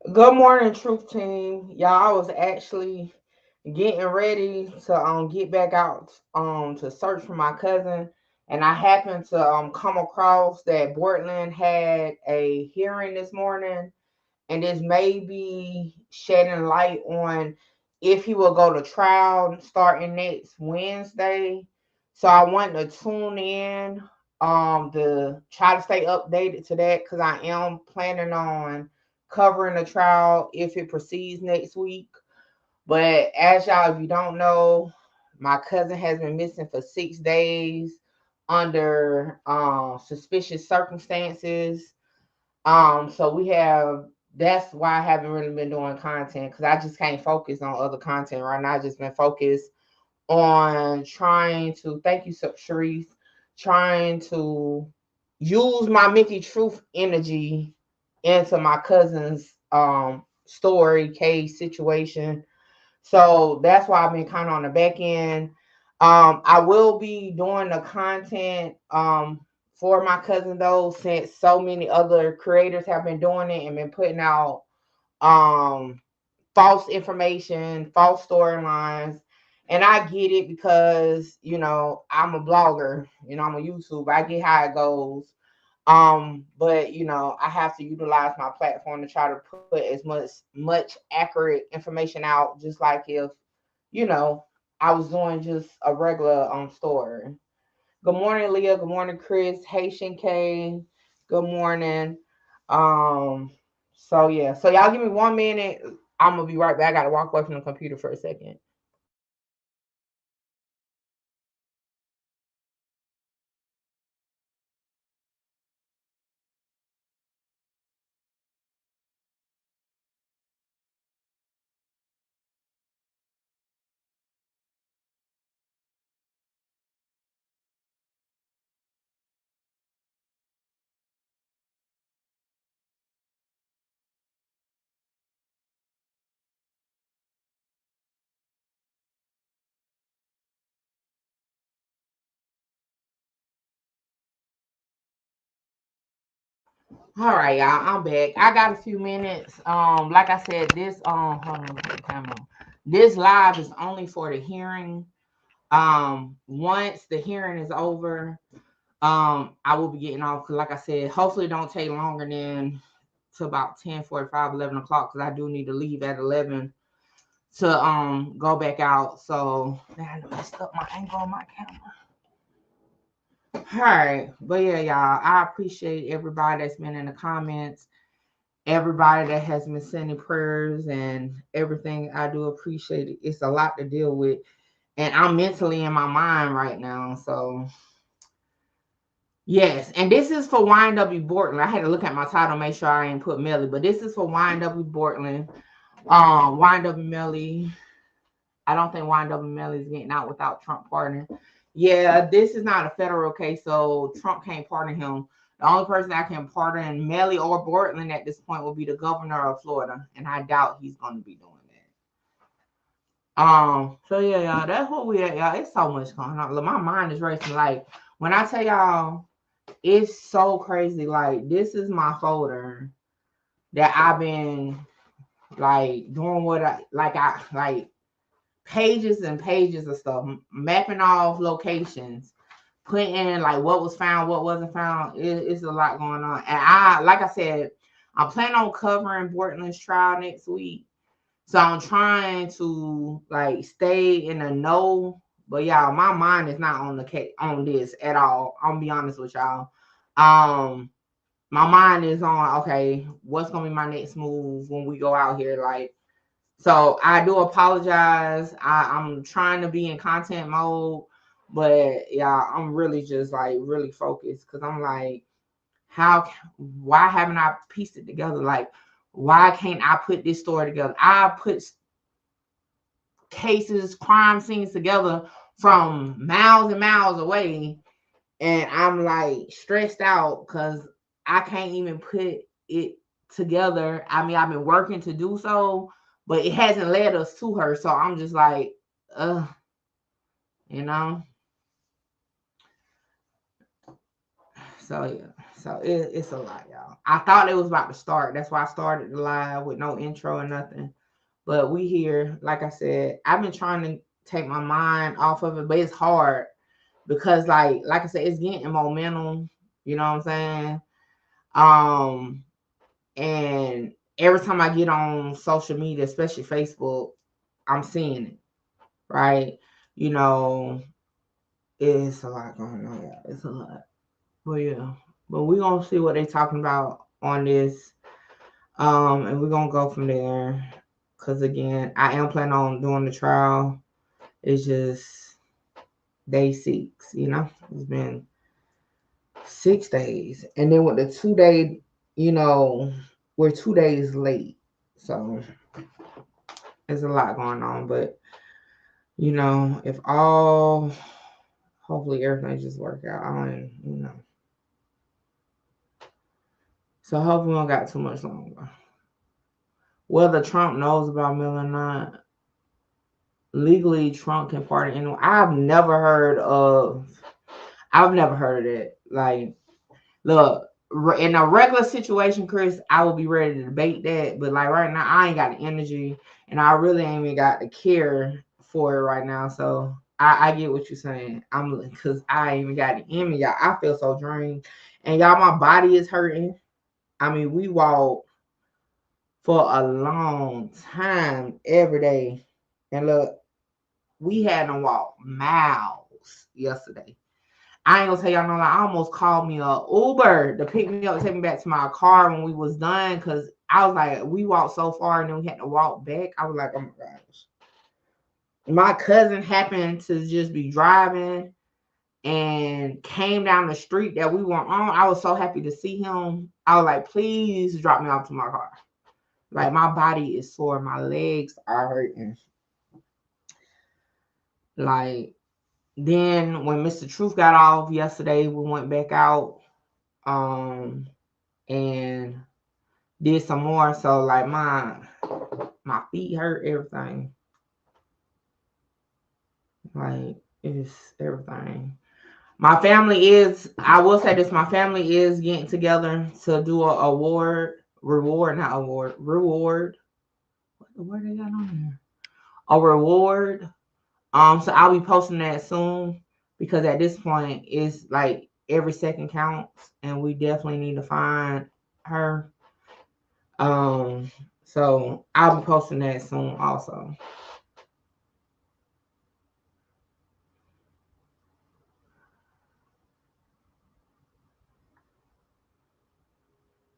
Good morning, Truth Team. Y'all, I was actually getting ready to get back out to search for my cousin, and I happened to come across that Bortlen had a hearing this morning, and this may be shedding light on if he will go to trial starting next Wednesday. So I want to tune in to try to stay updated to that because I am planning on covering the trial if it proceeds next week. But as y'all, if you don't know, my cousin has been missing for 6 days under suspicious circumstances. So we have that's why I haven't really been doing content because I just can't focus on other content right now. I just been focused on trying to thank you, Sharif, trying to use my Mickey Truth energy into my cousin's story, case, situation. So that's why I've been kind of on the back end. I will be doing the content for my cousin though, since so many other creators have been doing it and been putting out um false information, false storylines. And I get it because, I'm a blogger, I'm a YouTuber. I get how it goes. But I have to utilize my platform to try to put as much accurate information out, just like if, you know, I was doing just a regular story. Good morning, Leah. Good morning, Chris. Haitian K. Good morning. Um, so yeah. So y'all give me 1 minute. I'm gonna be right back. I gotta walk away from the computer for a second. All right, y'all. I'm back. I got a few minutes. Like I said, this hold on, put the camera on. This live is only for the hearing. Once the hearing is over, I will be getting off because, like I said, hopefully it don't take longer than to about 10:45, 11 o'clock because I do need to leave at 11 to go back out. So man, I messed up my angle on my camera. All right, but yeah, y'all, I appreciate everybody that's been in the comments, everybody that has been sending prayers and everything. I do appreciate it. It's a lot to deal with, and I'm mentally in my mind right now. So yes, and this is for YNW Bortlen. I had to look at my title, make sure I ain't put Melly, but this is for YNW Bortlen. YNW Melly. I don't think YNW Melly is getting out without Trump pardoning. Yeah, this is not a federal case, so Trump can't pardon him. The only person that can pardon Melly or Bortlen at this point will be the governor of Florida, and I doubt he's going to be doing that. So yeah, y'all, that's what we at, y'all. It's so much going on. Look, my mind is racing. Like when I tell y'all, it's so crazy. Like this is my folder that I've been like doing what I like pages and pages of stuff, mapping off locations, putting in like what was found, what wasn't found. It's a lot going on. And like I said, I'm planning on covering Bortlen's trial next week. So I'm trying to like stay in the know. But y'all, my mind is not on the case on this at all. I'm gonna be honest with y'all. Um, my mind is on okay, what's gonna be my next move when we go out here? Like so I do apologize. I'm trying to be in content mode, but yeah, I'm really just like really focused because I'm like, why haven't I pieced it together? Like, why can't I put this story together? I put cases, crime scenes together from miles and miles away, and I'm like stressed out because I can't even put it together. I mean, I've been working to do so, but it hasn't led us to her. So I'm just like, uh, you know. So yeah. So it's a lot, y'all. I thought it was about to start. That's why I started the live with no intro or nothing. But we here, like I said, I've been trying to take my mind off of it, but it's hard because like I said, it's getting momentum. You know what I'm saying? And every time I get on social media, especially Facebook, I'm seeing it. Right? You know, it's a lot going on, y'all. It's a lot. But yeah. But we're gonna see what they're talking about on this. And we're gonna go from there. Cause again, I am planning on doing the trial. It's just day 6, you know. It's been 6 days. And then with the 2-day, you know, we're 2 days late. So there's a lot going on. But you know, if all hopefully everything just work out. I don't, you know. So hopefully we don't got too much longer. Whether Trump knows about Miller or not, legally Trump can pardon anyone. I've never heard of it. Like, look, in a regular situation, Chris, I will be ready to debate that. But like right now, I ain't got the energy, and I really ain't even got the care for it right now. So I get what you're saying. Because I ain't even got it in me, y'all. I feel so drained, and y'all, my body is hurting. I mean, we walk for a long time every day, and look, we had to walk miles yesterday. I ain't gonna tell y'all no lie. I almost called me a Uber to pick me up, take me back to my car when we was done, because I was like, we walked so far and then we had to walk back. I was like, oh my gosh. My cousin happened to just be driving and came down the street that we were on. I was so happy to see him. I was like, please drop me off to my car. Like, my body is sore. My legs are hurting. Like, then when Mr. Truth got off yesterday, we went back out and did some more. So like my feet hurt, everything. Like, it's everything. My family is, I will say this, my family is getting together to do a reward. What they got on there? A reward. So I'll be posting that soon, because at this point it's like every second counts and we definitely need to find her. So I'll be posting that soon also.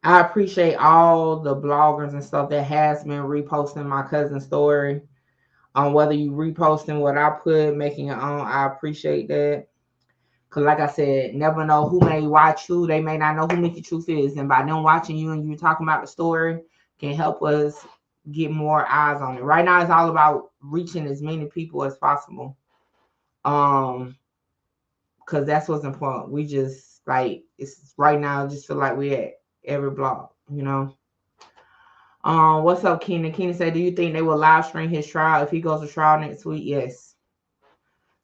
I appreciate all the bloggers and stuff that has been reposting my cousin's story. Whether you reposting what I put, making it on, I appreciate that. Cause like I said, never know who may watch you. They may not know who Mickey Truth is, and by them watching you and you talking about the story, can help us get more eyes on it. Right now, it's all about reaching as many people as possible. Cause that's what's important. We just like, it's right now. Just feel like we at every blog, you know. What's up, Keenan? Keenan said, do you think they will live stream his trial if he goes to trial next week? Yes.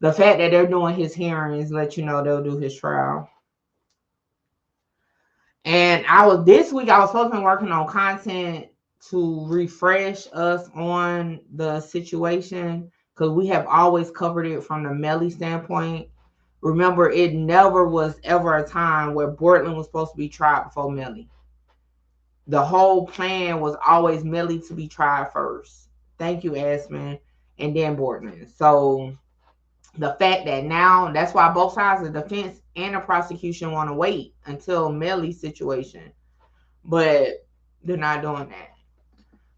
The fact that they're doing his hearings let you know they'll do his trial. And this week I was supposed to be working on content to refresh us on the situation, because we have always covered it from the Melly standpoint. Remember, it never was ever a time where Bortlen was supposed to be tried before Melly. The whole plan was always Melly to be tried first. Thank you, Asman, and then Bortlen. So the fact that now, that's why both sides of the defense and the prosecution want to wait until Melly's situation, but they're not doing that.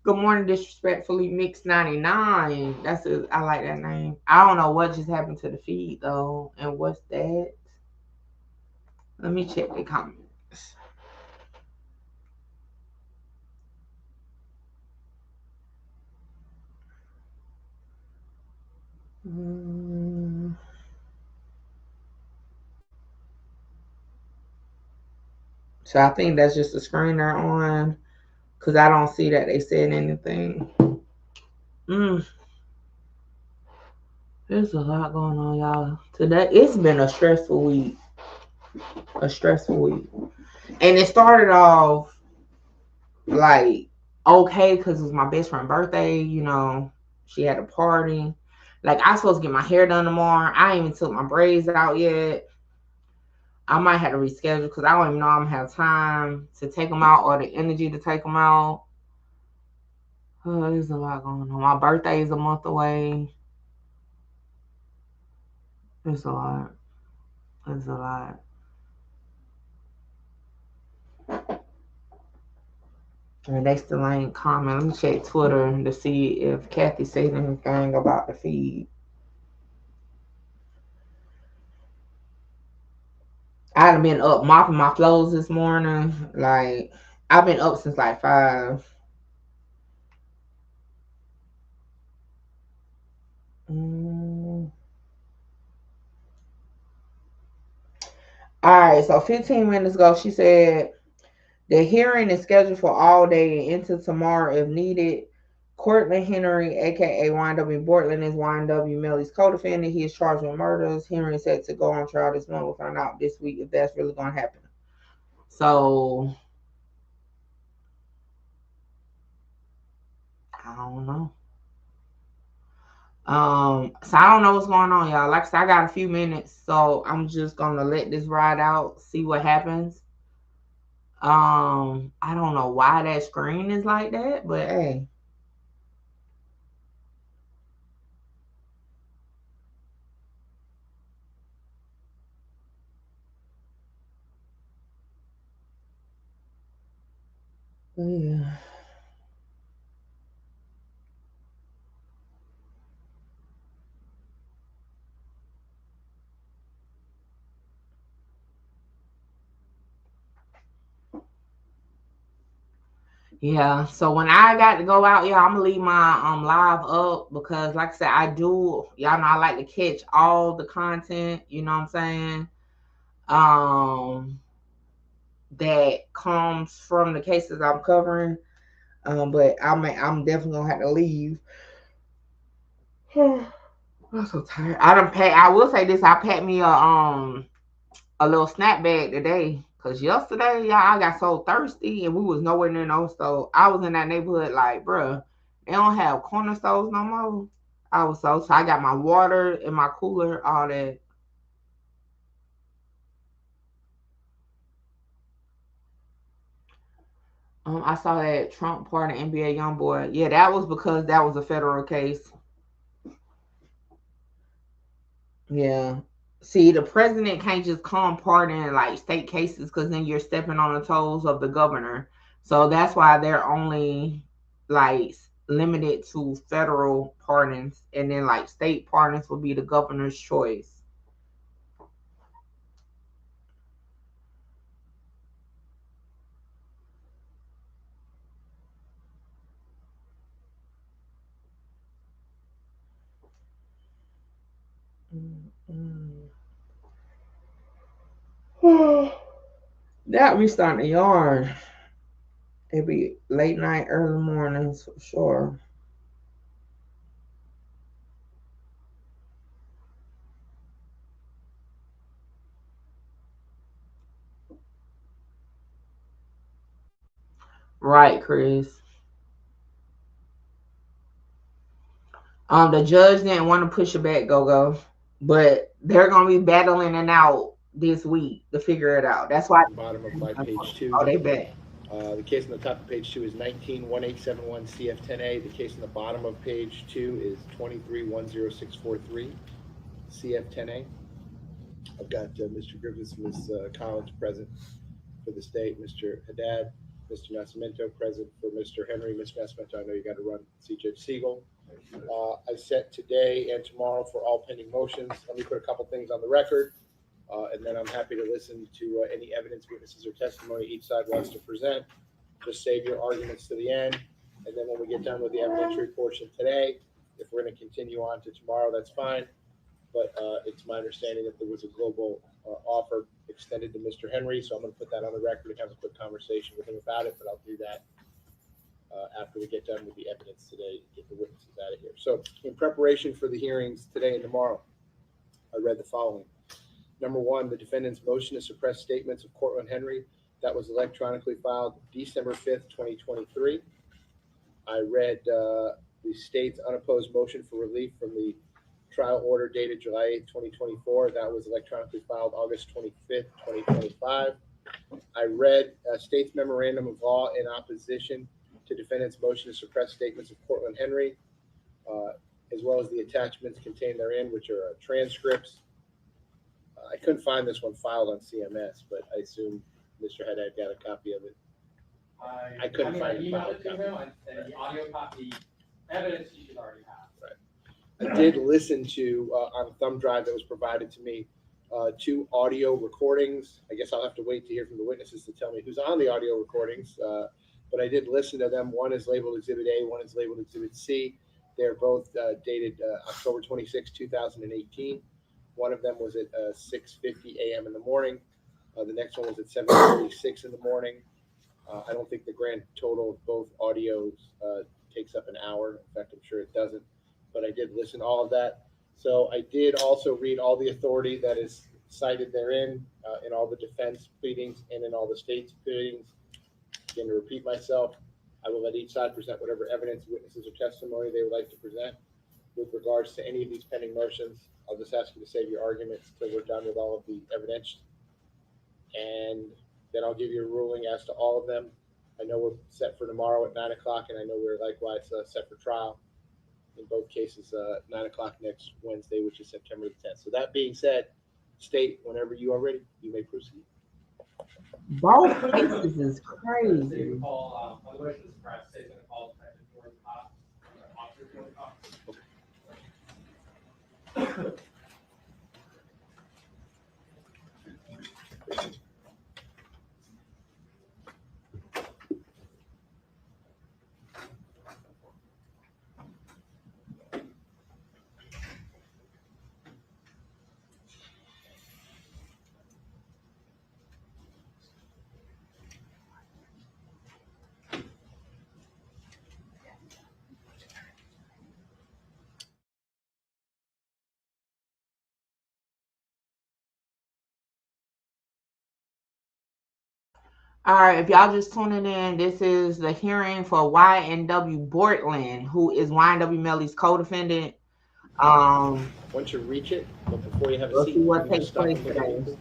Good morning, disrespectfully mixed 99. I like that name. I don't know what just happened to the feed though, and what's that? Let me check the comments. So I think that's just the screen they're on, because I don't see that they said anything. There's a lot going on, y'all. Today, it's been a stressful week. A stressful week. And it started off like okay because it was my best friend's birthday. You know, she had a party. Like I supposed to get my hair done tomorrow. I ain't even took my braids out yet. I might have to reschedule because I don't even know I'm gonna have time to take them out or the energy to take them out. Oh, there's a lot going on. My birthday is a month away. There's a lot. There's a lot. And they still ain't comment. Let me check Twitter to see if Kathy said anything about the feed. I've been up mopping my floors this morning. Like I've been up since like 5. All right, so 15 minutes ago, she said the hearing is scheduled for all day and into tomorrow if needed. Cortlen Henry, aka YNW Bortlen, is YNW Melly's co-defendant. He is charged with murders. Henry is set to go on trial this month. We'll find out this week if that's really going to happen. So I don't know. So I don't know what's going on, y'all. Like I said, I got a few minutes, so I'm just gonna let this ride out, see what happens. I don't know why that screen is like that, but hey. Yeah. Yeah, so when I got to go out, I'm gonna leave my live up because like I said, I do y'all know I like to catch all the content, you know what I'm saying? That comes from the cases I'm covering. But I'm definitely gonna have to leave. I'm so tired. I will say this, I packed me a little snack bag today. Cause yesterday, I got so thirsty and we was nowhere near no store. I was in that neighborhood like, bruh, they don't have corner stores no more. So I got my water in my cooler, all that. I saw that Trump part of NBA YoungBoy. Yeah, that was because that was a federal case. Yeah. See, the president can't just come pardon like state cases because then you're stepping on the toes of the governor. So that's why they're only like limited to federal pardons, and then like state pardons will be the governor's choice. That we starting to yarn. It'd be late night, early mornings for sure. Right, Chris. The judge didn't want to push it back, go, but they're gonna be battling it out this week to figure it out. That's why. Bottom of my page 2. Oh, they back. The case on the top of page 2 is 19-1871 CF10A. The case on the bottom of page 2 is 23-10643 CF10A. I've got Mr. Griffiths, Ms. Collins present for the state, Mr. Haddad, Mr. Nascimento present for Mr. Henry. Mr. Nascimento, I know you got to run. See Judge Siegel. I set today and tomorrow for all pending motions. Let me put a couple things on the record. And then I'm happy to listen to any evidence, witnesses, or testimony each side wants to present. Just save your arguments to the end. And then when we get done with the evidentiary portion today, if we're going to continue on to tomorrow, that's fine. But it's my understanding that there was a global offer extended to Mr. Henry. So I'm going to put that on the record and have a quick conversation with him about it. But I'll do that after we get done with the evidence today, get the witnesses out of here. So in preparation for the hearings today and tomorrow, I read the following. Number one, the defendant's motion to suppress statements of Cortlen Henry that was electronically filed December 5th, 2023. I read the state's unopposed motion for relief from the trial order dated July 8th, 2024. That was electronically filed August 25th, 2025. I read state's memorandum of law in opposition to defendant's motion to suppress statements of Cortlen Henry, as well as the attachments contained therein, which are transcripts. I couldn't find this one filed on CMS, but I assume Mr. Haddad got a copy of it. I couldn't find a filed copy. And the audio copy, evidence you should already have. Right. I did listen to, on a thumb drive that was provided to me, 2 audio recordings. I guess I'll have to wait to hear from the witnesses to tell me who's on the audio recordings. But I did listen to them. One is labeled Exhibit A, one is labeled Exhibit C. They're both dated October 26, 2018. One of them was at 6:50 a.m. in the morning. The next one was at 7:46 in the morning. I don't think the grand total of both audios takes up an hour. In fact, I'm sure it doesn't. But I did listen to all of that. So I did also read all the authority that is cited therein in all the defense pleadings and in all the state's pleadings. Again, to repeat myself, I will let each side present whatever evidence, witnesses, or testimony they would like to present. With regards to any of these pending motions, I'll just ask you to save your arguments until we're done with all of the evidence. And then I'll give you a ruling as to all of them. I know we're set for tomorrow at 9 o'clock, and I know we're likewise set for trial in both cases, 9 o'clock next Wednesday, which is September the 10th. So that being said, state, whenever you are ready, you may proceed. Both cases is crazy. They would call, on the motion to suppress, they're going to call Detective Jordan Cox, Officer Jordan Cox. All right, if y'all just tuning in, this is the hearing for YNW Bortlen, who is YNW Melly's co-defendant. Once you reach it, but before you have a We'll seat, see what you can takes stop and place look at today. people.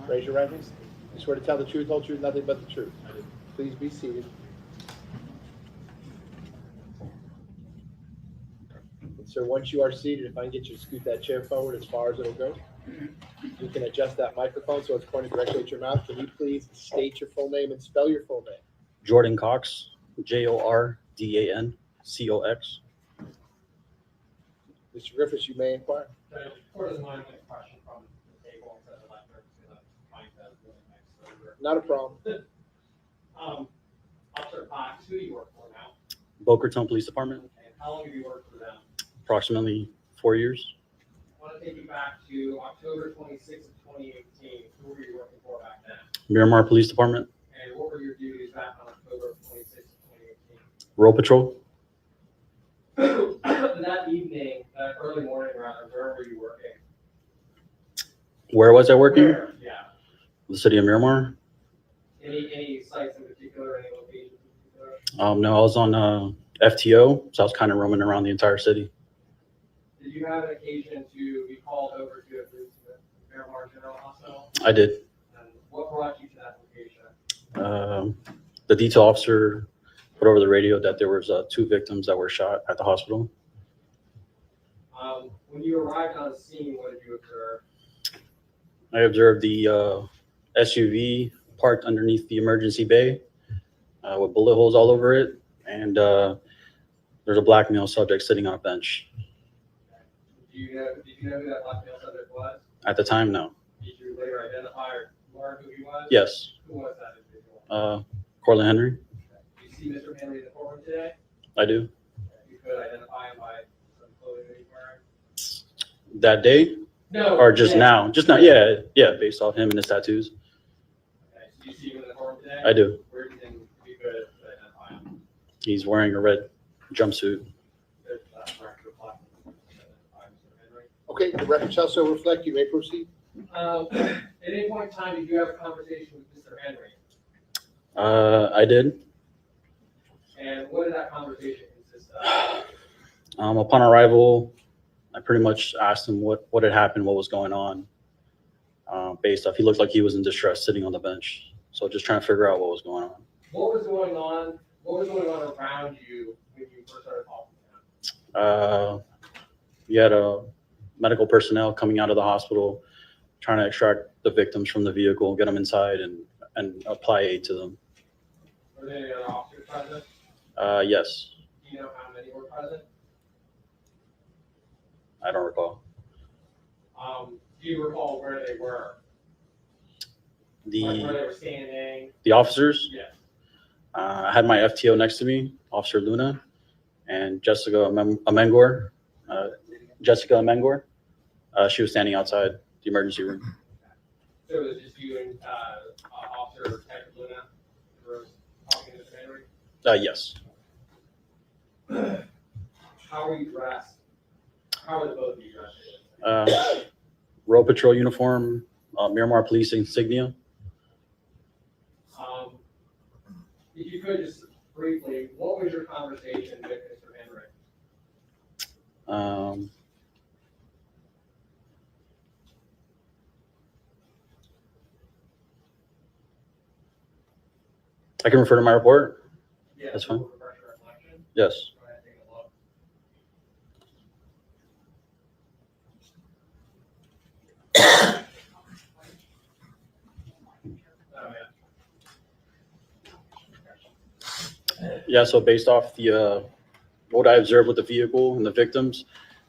Raise your right hand. You swear to tell the truth, whole truth, nothing but the truth. Please be seated. And sir, once you are seated, if I can get you to scoot that chair forward as far as it'll go. You can adjust that microphone so it's pointed directly at your mouth. Can you please state your full name and spell your full name? Jordan Cox, Jordancox. Mr. Griffiths, you may inquire. The court doesn't mind a question from the table instead of left, because I'm fine that really next over. Not a problem. Officer Cox, who do you work for now? Boca Raton Police Department, And how long have you worked for them? approximately 4 years. I want to take you back to October 26th of 2018. Who were you working for back then? Miramar Police Department, And what were your duties back on October 26th of 2018? Road Patrol, That evening, that early morning rather, where were you working? Where was I working? Where? Yeah. The city of Miramar. Any sites in particular, any locations in particular? No, I was on FTO, so I was kind of roaming around the entire city. Did you have an occasion to be called over to a group to the Miramar General Hospital? I did. And what brought you to that location? The detail officer put over the radio that there was 2 victims that were shot at the hospital. When you arrived on the scene, what did you observe? I observed the SUV parked underneath the emergency bay with bullet holes all over it, and there's a black male subject sitting on a bench. Did you know who that black male subject was? At the time, no. Did you later identify or learn who he was? Yes. Who was that individual? Cortlen Henry. Do you see Mr. Henry in the courtroom today? I do. You could identify him by some clothing that he's wearing? That day? No. Or just yeah. now? Just now, yeah, based off him and his tattoos. Okay, so do you see him in the courtroom today? I do. Where do you think you could identify him? He's wearing a red jumpsuit. There's record reflecting identify Mr. Henry. Okay, the record shall so reflect. You may proceed. At any point in time, did you have a conversation with Mr. Henry? I did. And what did that conversation consist of? Upon arrival, I pretty much asked him what had happened, what was going on. Based off, he looked like he was in distress sitting on the bench. So just trying to figure out what was going on. What was going on? What was going on around you when you first started talking to him? We had medical personnel coming out of the hospital, trying to extract the victims from the vehicle, get them inside, and apply aid to them. Were there any other officers present? Yes. Do you know how many were present? I don't recall. Do you recall where they were? The Like where they were standing? the officers. Yes. I had my FTO next to me, Officer Luna, and Jessica Amengor. She was standing outside the emergency room. So it was just you and Officer Detective Luna who were talking to Mr. Henry? Yes. How were you dressed? How were the both of you dressed? Road patrol uniform, Miramar Police insignia. If you could just briefly, what was your conversation with Mr. Henry? I can refer to my report. Yeah, That's fine. refresh your recollection. Yes. Go ahead, take a look. Oh, yeah. Yeah. So based off the what I observed with the vehicle and the victims,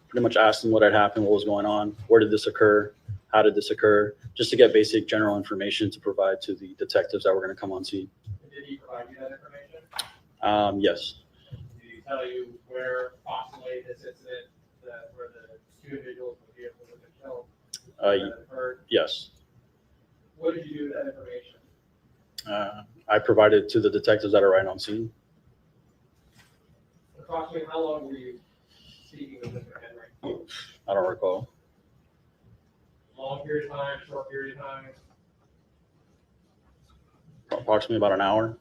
pretty much asked them what had happened, what was going on, where did this occur, how did this occur, just to get basic general information to provide to the detectives that were going to come on scene. Did he provide you that information? Yes. Did he tell you where approximately this incident, where the two individuals in the vehicle were killed, that occurred? Yes. What did you do with that information? I provided it to the detectives that are right on scene. Approximately how long were you speaking with Mr. Henry? I don't recall. Long period of time, short period of time? Approximately about an hour.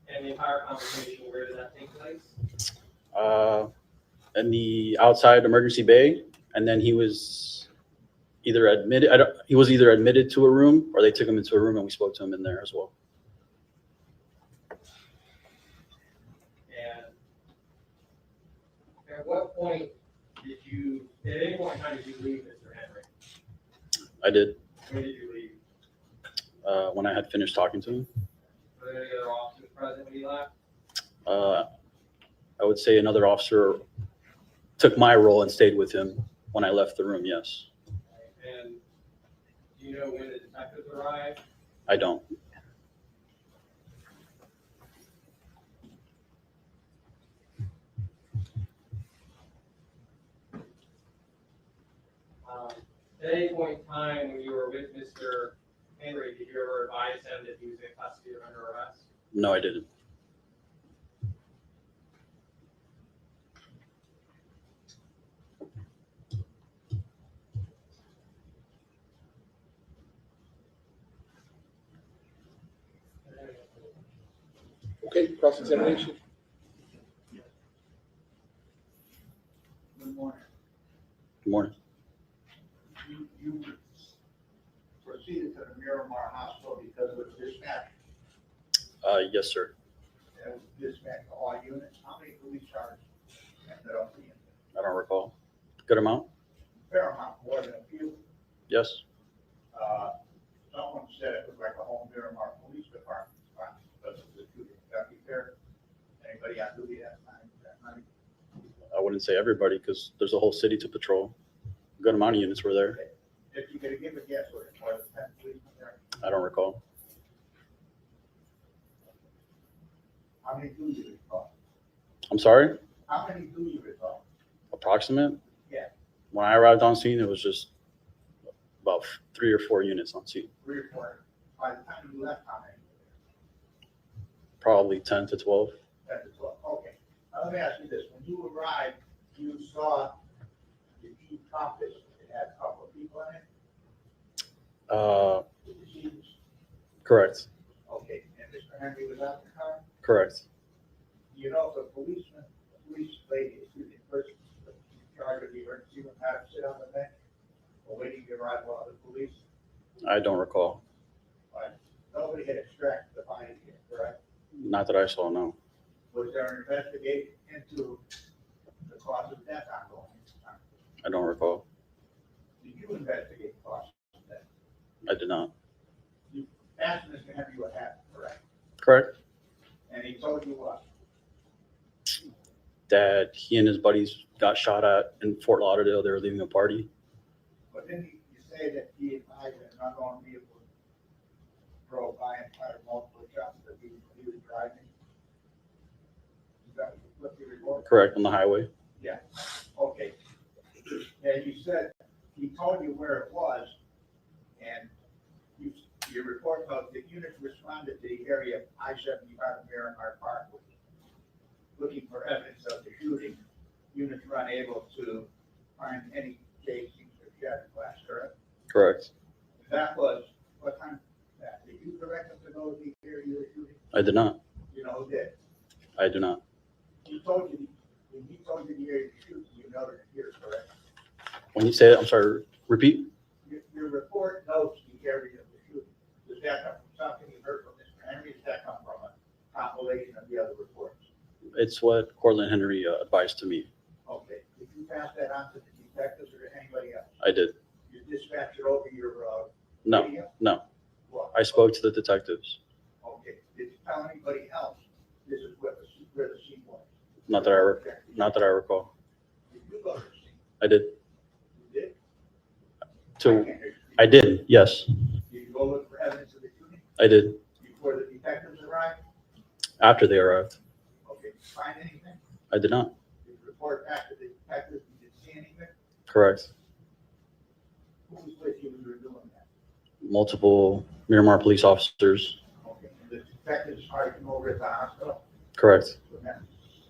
And the entire conversation, where did that take place? In the outside emergency bay, and then he was either admitted. He was either admitted to a room, or they took him into a room, and we spoke to him in there as well. And at what point did you, at any point in time, did you leave Mr. Henry? I did. When did you leave? When I had finished talking to him. Were there any other officers present when you left? I would say another officer took my role and stayed with him when I left the room. Yes. And do you know when the detectives arrived? I don't. At any point in time when you were with Mr. Henry, did you ever advise him that he was in custody or under arrest? No, I didn't. Okay, cross-examination. Good morning. Good morning. You proceeded to the Miramar Hospital because it was dispatched, Yes, sir. and it was dispatched to all units. How many police cars ended up being there? I don't recall. Good amount. Fair amount, more than a few. Yes. Someone said it was like a whole Miramar Police Department spot because of the two deputies there. Anybody on duty that night? I wouldn't say everybody, because there's a whole city to patrol. A good amount of units were there. If you could give a guess, was it more than 10 policemen there? I don't recall. How many do you recall? I'm sorry. How many do you recall? Approximate? Yeah. When I arrived on scene, it was just about 3 or 4 units on scene. 3 or 4. By the time you left, how many were Probably 10 to 12. there? 10 to 12. Okay. Now, let me ask you this. When you arrived, you saw the deep office. It had a couple of people in Correct. Okay, and Mr. Henry was out in the car? Correct. You know, if a police lady, excuse me, person in charge of the emergency room had to sit on the bench awaiting the arrival of the police, I don't recall. but nobody had extracted the body yet, correct? Not that I saw, no. Was there an investigation into the cause of death ongoing? I don't recall. Did you investigate the cause of death? I did not. You asked Mr. Henry what happened, correct? Correct. And he told you what? That he and his buddies got shot at in Fort Lauderdale. They were leaving a party. But then you say that he advised that an unknown vehicle drove by and fired multiple shots that he was driving. Is that what you report? Correct, on the highway. Yeah, okay. And you said, he told you where it was, and your report notes that units responded to the area of I-75 Miramar Parkway, looking for evidence of the shooting. Units were unable to find any casings or shattered glass, correct? Correct. That was, what time, did you direct them to go to the area you were shooting? I did not. You know who did? I do not. He told you, when he told you the area to shoot, you noted it here, correct? When you say that, I'm sorry, repeat? Your report notes the area of the shooting. Does that come from something you heard from Mr. Henry? Does that come from a compilation of the other reports? It's what Cortlen Henry advised to me. Okay, did you pass that on to the detectives or to anybody else? I did. You dispatched it over your, No, radio? no. What? I spoke to the detectives. Okay, did you tell anybody else this is where the scene was? Not that I recall. Did you go to the scene? I did. You did? To, I did, yes. Did you go look for evidence of the shooting I did. before the detectives arrived? After they arrived. Okay, did you find anything? I did not. Did you report back to the detectives, you didn't see anything? Correct. Who was with you when you were doing that? Multiple Miramar police officers. Okay, the detectives hired you over at the hospital? Correct.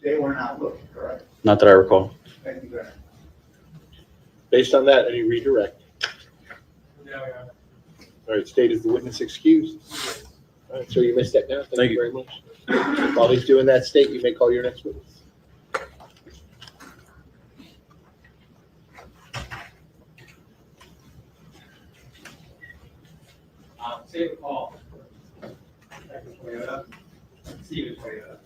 They were not looking, correct? Not that I recall. Thank you very much. Based on that, any redirect? No, yeah. All right, state is the witness excused. All right, so you missed that now. Thank you very much. While he's doing that, state, you may call your next witness. Save a call. Steven Toyota.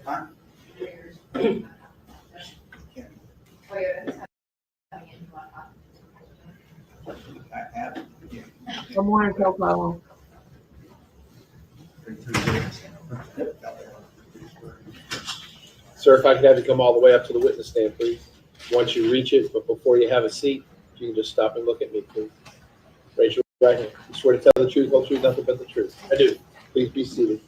Huh? I have, yeah. Good morning, Coco. Sir, if I could have you come all the way up to the witness stand, please. Once you reach it, but before you have a seat, you can just stop and look at me, please. Raise your right hand. You swear to tell the truth, whole truth, nothing but the truth. I do. Please be seated.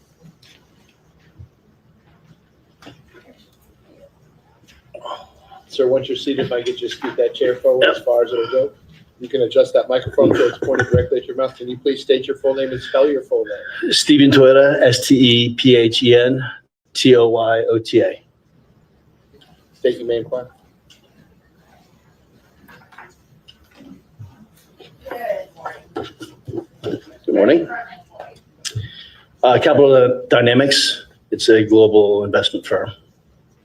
Sir, once you're seated, if I could just scoot that chair forward as far as it'll go. You can adjust that microphone so it's pointed directly at your mouth. Can you please state your full name and spell your full name? Stephen Toyota, Stephen Toyota. State you may inquire. Good morning. Capital Dynamics, it's a global investment firm.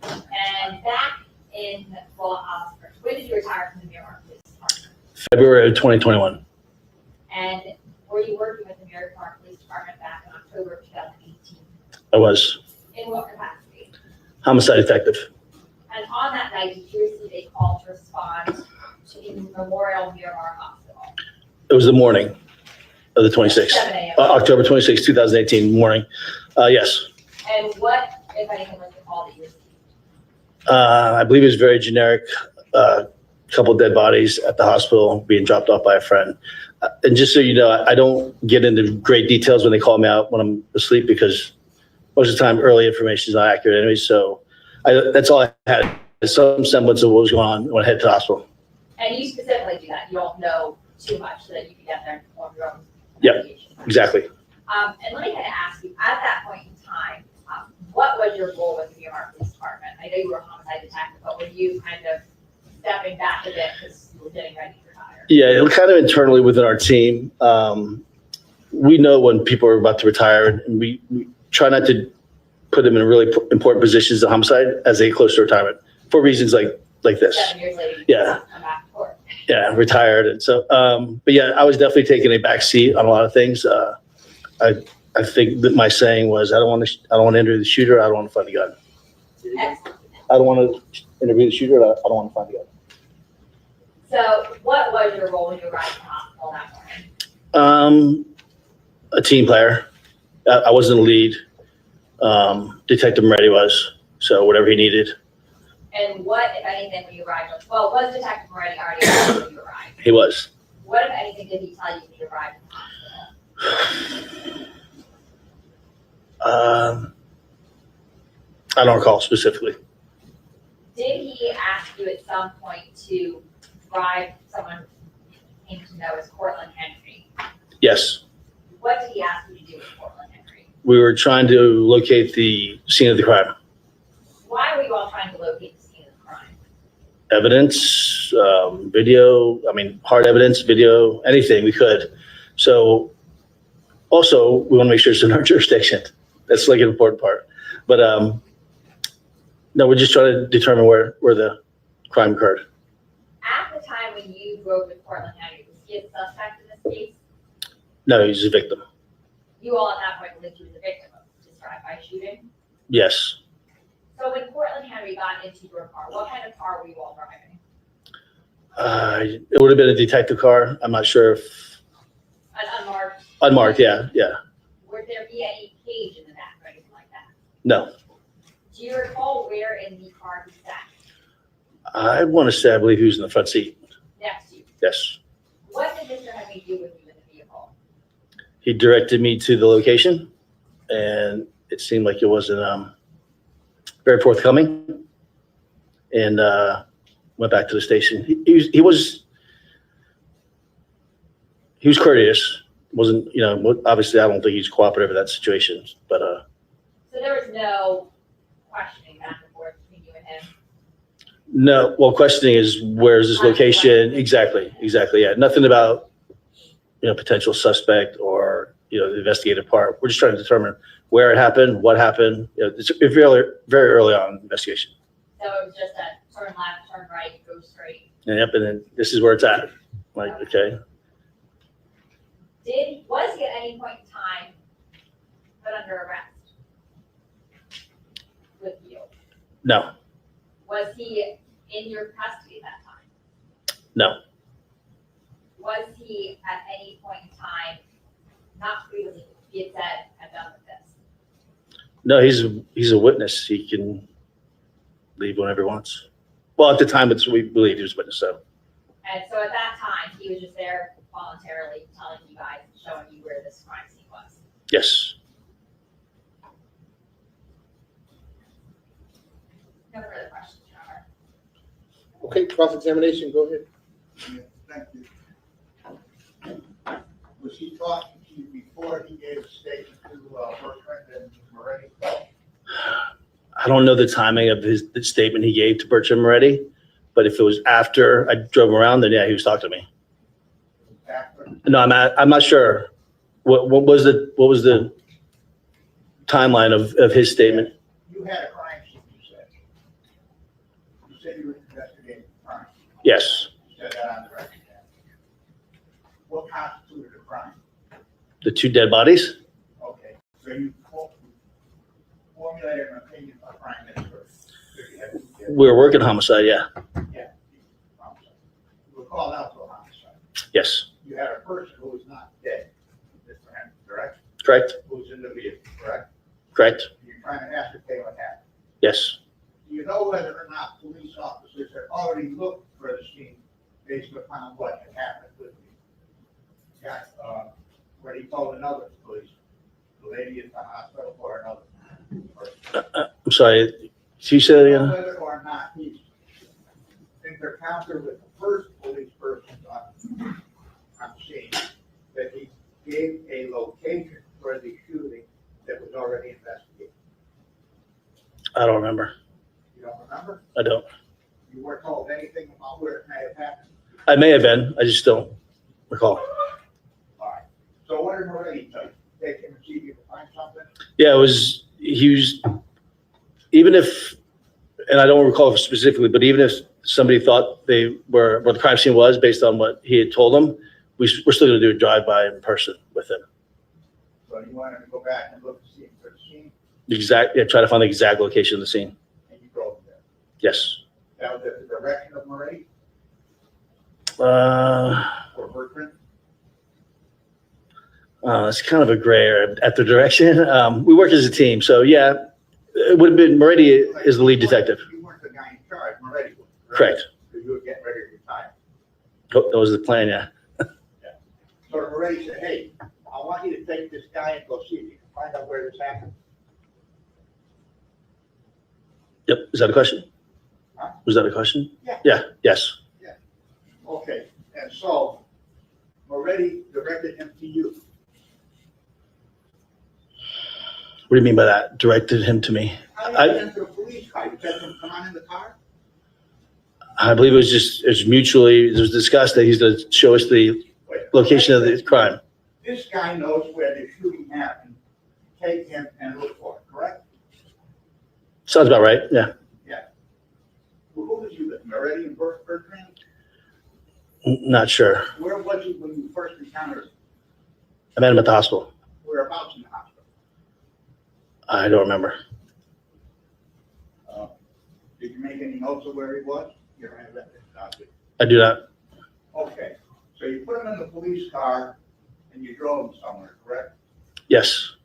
And back in, when did you retire from the Miramar Police Department? February of 2021. And were you working with the Miramar Police Department back in October of 2018? I was In what capacity? homicide detective. And on that night, did you receive a call to respond to the Memorial Miramar Hospital? It was the morning of the 26th, 7 a.m. October 26, 2018 morning. Yes. And what, if anything, was the call that you received? I believe it was very generic. Couple dead bodies at the hospital being dropped off by a friend. And just so you know, I don't get into great details when they call me out when I'm asleep because most of the time early information is not accurate anyway. So that's all I had, some semblance of what was going on when I headed to the hospital. And you specifically do that, you don't know too much so that you can get there and perform your own Yep. investigation. Exactly. And let me kind of ask you, at that point in time, what was your goal with the BMR Police Department? I know you were a homicide detective, but were you kind of stepping back a bit because you were getting ready to retire? Yeah, kind of internally within our team, we know when people are about to retire, and we try not to put them in really important positions in homicide as they get close to retirement for reasons like this. 7 years later, you Yeah. come back to court. Yeah, retired. And so, but yeah, I was definitely taking a back seat on a lot of things. I think that my saying was, I don't want to interview the shooter. I don't want to find the gun. Excellent. I don't want to interview the shooter. I don't want to find the gun. So what was your role when you arrived at the hospital that morning? A team player. I wasn't the lead. Detective Moretti was. So whatever he needed, And what, if anything, when you arrived, well, was Detective Moretti already there when you arrived? he was. What, if anything, did he tell you when you arrived at the hospital? I don't recall specifically. Did he ask you at some point to drive someone who came to know as Cortlen Henry? Yes. What did he ask you to do with Cortlen Henry? We were trying to locate the scene of the crime. Why were you all trying to locate the scene of the crime? Evidence, video, hard evidence, video, anything we could. So also, we want to make sure it's in our jurisdiction. That's like an important part. But no, we're just trying to determine where the crime occurred. At the time when you drove with Cortlen Henry, was he a suspect in this case? No, he's a victim. You all at that point believed he was a victim of this drive-by shooting? Yes. So when Cortlen Henry got into your car, what kind of car were you all driving? It would have been a detective car. I'm not sure if An unmarked? unmarked. Yeah. Would there be any cage in the back or anything like that? No. Do you recall where in the car he sat I want to say I believe he was in the front seat. next to you? Yes. What did Mr. Henry do with you in the vehicle? He directed me to the location, and it seemed like it wasn't very forthcoming. And went back to the station. He was courteous. Wasn't, obviously I don't think he's cooperative in that situation, but So there was no questioning back and forth between you and him? no. Well, questioning is where is this location? Exactly. Yeah. Nothing about, potential suspect or, the investigative part. We're just trying to determine where it happened, what happened. It's very, very early on in the investigation. So it was just a turn left, turn right, go straight. And yep, and then this is where it's at. Like, okay. Was he at any point in time put under arrest with you? No. Was he in your custody at that time? No. Was he at any point in time not previously, he had said, I'm done with this? No, he's a witness. He can leave whenever he wants. Well, at the time, we believe he was a witness, so. And so at that time, he was just there voluntarily telling you guys, showing you where this crime scene was. Yes. No further questions, Your Honor. Okay, cross-examination, go ahead. Yeah, thank you. Was he talking to you before he gave a statement to Bortlen and Moretti? I don't know the timing of the statement he gave to Bertram Moretti, but if it was after I drove him around, then yeah, he was talking to me. After? No, I'm not sure. What was the timeline of his statement? You had a crime scene, you said. You said you were investigating a crime. Yes. You said that on the record. What constituted a crime? The 2 dead bodies? Okay, so you formulated an opinion of crime that occurred. We were working homicide, yeah. Yeah. Homicide. You were called out to a homicide. Yes. You had a person who was not dead, Mr. Henry, correct? Correct? Who was in the vehicle, correct? Correct? You're trying to ascertain what happened. Yes. Do you know whether or not police officers had already looked for the scene based upon what had happened with the guy, when he told another police, the lady at the hospital or another person? I'm sorry. She said, Whether or not he encountered with the first police gave a location for the shooting that was already investigated? I don't remember. You don't remember? I don't. You weren't told anything about where it may have happened? I may have been. I just don't recall. All right. So what did Moretti tell you? Take him and see if you can find something? Yeah, he was, even if, and I don't recall specifically, but even if somebody thought they were, where the crime scene was based on what he had told them, we're still gonna do a drive-by in person with him. So you wanted to go back and look to see for the scene, Try to find the exact location of the scene. and you drove there. Yes. That was at the direction of Moretti Uh, or Bortlen? it's kind of a gray area at the direction. We work as a team, so yeah, it would have been, Moretti is the lead detective. You weren't the guy in charge, Moretti was. Correct. Because you were getting ready to retire. That was the plan, yeah. So Moretti said, hey, I want you to take this guy and go see if you can find out where this happened. Yep. Is that a question? Huh? Was that a question? Yeah. Yeah, yes. Okay, and so Moretti directed him to you. What do you mean by that? Directed him to me? How did you get into the police car? You said to him, come on in the car? I believe it was mutually, it was discussed that he's going to show us the Wait, location of the crime. This guy knows where the shooting happened. Take him and look for it, correct? Sounds about right, yeah. Well, who was you with, Moretti and Bortlen? Not sure. Where was he when you first encountered him? I met him at the hospital. Whereabouts in the hospital? I don't remember. Did you make any notes of where he was? You don't have that, do you? I do not. Okay, so you put him in the police car and you drove him somewhere, correct? Yes.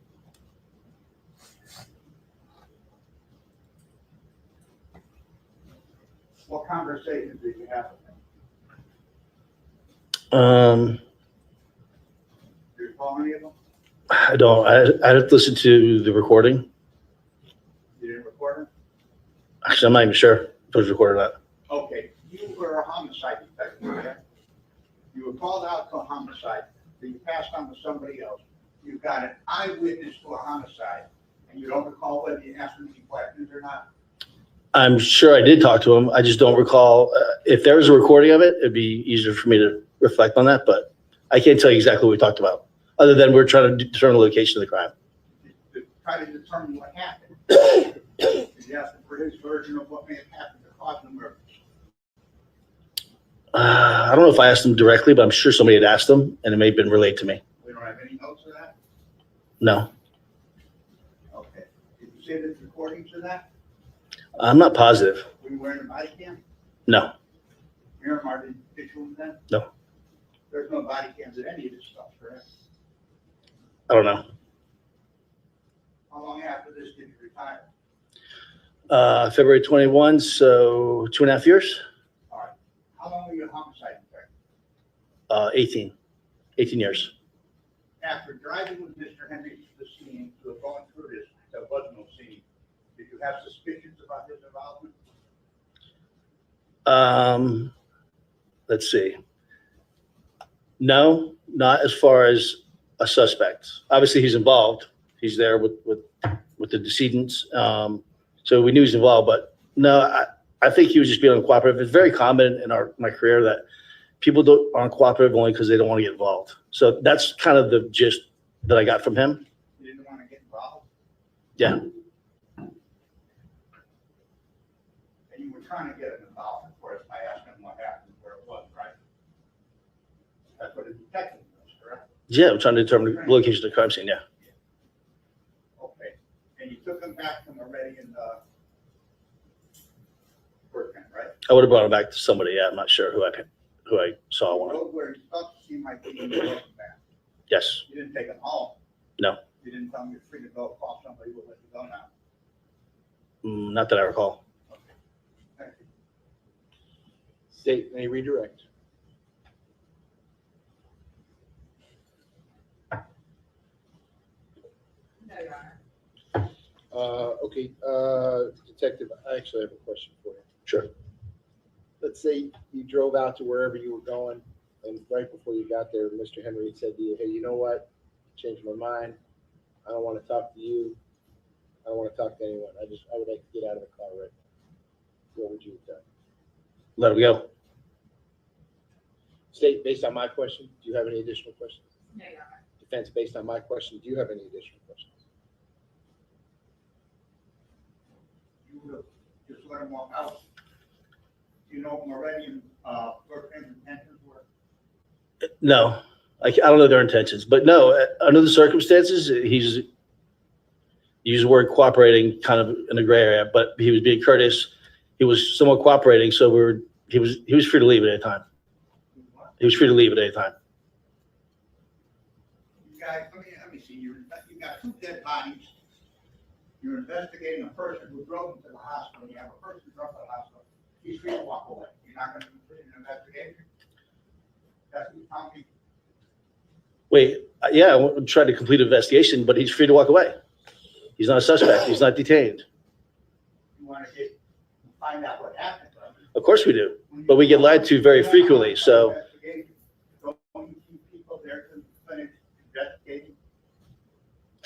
What conversations did you have with him? Um, Do you recall any of them? I don't. I'd have to listen to the recording. You didn't record them? Actually, I'm not even sure if it was recorded or not. Okay, you were a homicide detective, correct? You were called out to a homicide, then you passed on to somebody else. You got an eyewitness to a homicide, and you don't recall whether you asked him any questions or not? I'm sure I did talk to him. I just don't recall. If there was a recording of it, it'd be easier for me to reflect on that, but I can't tell you exactly what we talked about, other than we're trying to determine the location of the crime. To try to determine what happened. Did you ask him for his version of what may have happened to cause the murder? I don't know if I asked him directly, but I'm sure somebody had asked him, and it may have been relayed to me. We don't have any notes of that? No, Okay. Did you say there's recordings of that? I'm not positive. Were you wearing a body cam? No, Miramar didn't issue them then? No. There's no body cams at any of this stuff, correct? I don't know. How long after this did you retire? February 21, so 2.5 years. All right. How long were you a homicide detective? 18 years. After driving with Mr. Henry to the scene, to have gone through this, there was no scene. Did you have suspicions about his involvement? Let's see. No, not as far as a suspect. Obviously, he's involved. He's there with the decedents. So we knew he's involved, but no, I think he was just being uncooperative. It's very common in my career that people aren't cooperative only because they don't want to get involved. So that's kind of the gist that I got from him. You didn't want to get involved? Yeah. And you were trying to get him involved, of course, by asking him what happened, where it was, right? That's what a detective does, correct? Yeah, I'm trying to determine the location of the crime scene, yeah. Okay. And you took him back from Moretti and Cortlen, right? I would have brought him back to somebody, yeah, I'm not sure who I saw The one. road where you thought the scene might be, you took him back. Yes, You didn't take him home. No. You didn't tell him you're free to go, call somebody, we'll let you go now. not that I recall. Okay. Thank you. State may redirect. No, Your Honor. Okay, Detective, I actually have a question for you. Sure. Let's say you drove out to wherever you were going And right before you got there, Mr. Henry had said to you, hey, you know what? Changed my mind. I don't want to talk to you. I don't want to talk to anyone. I would like to get out of the car right now. What would you have done? Let him go. State, based on my question, do you have any additional questions? No, Your Honor. Defense, based on my question, do you have any additional questions? You would have just let him walk out. You know, Moretti and, Cortlen's intentions were? No, I don't know their intentions, but no, under the circumstances, he used the word cooperating kind of in a gray area, but he was being courteous. He was somewhat cooperating, so he was free to leave at any time. He was free to leave at any time. You guys, let me see, you got 2 dead bodies. You're investigating a person who drove them to the hospital. You have a person who drove to the hospital. He's free to walk away. You're not going to complete an investigation? That's what you're telling me? Wait, yeah, I want to try to complete an investigation, but he's free to walk away. He's not a suspect. He's not detained. You want to find out what happened, right? Of course we do, but we get lied to very frequently, so. Don't you see people there to finish investigating?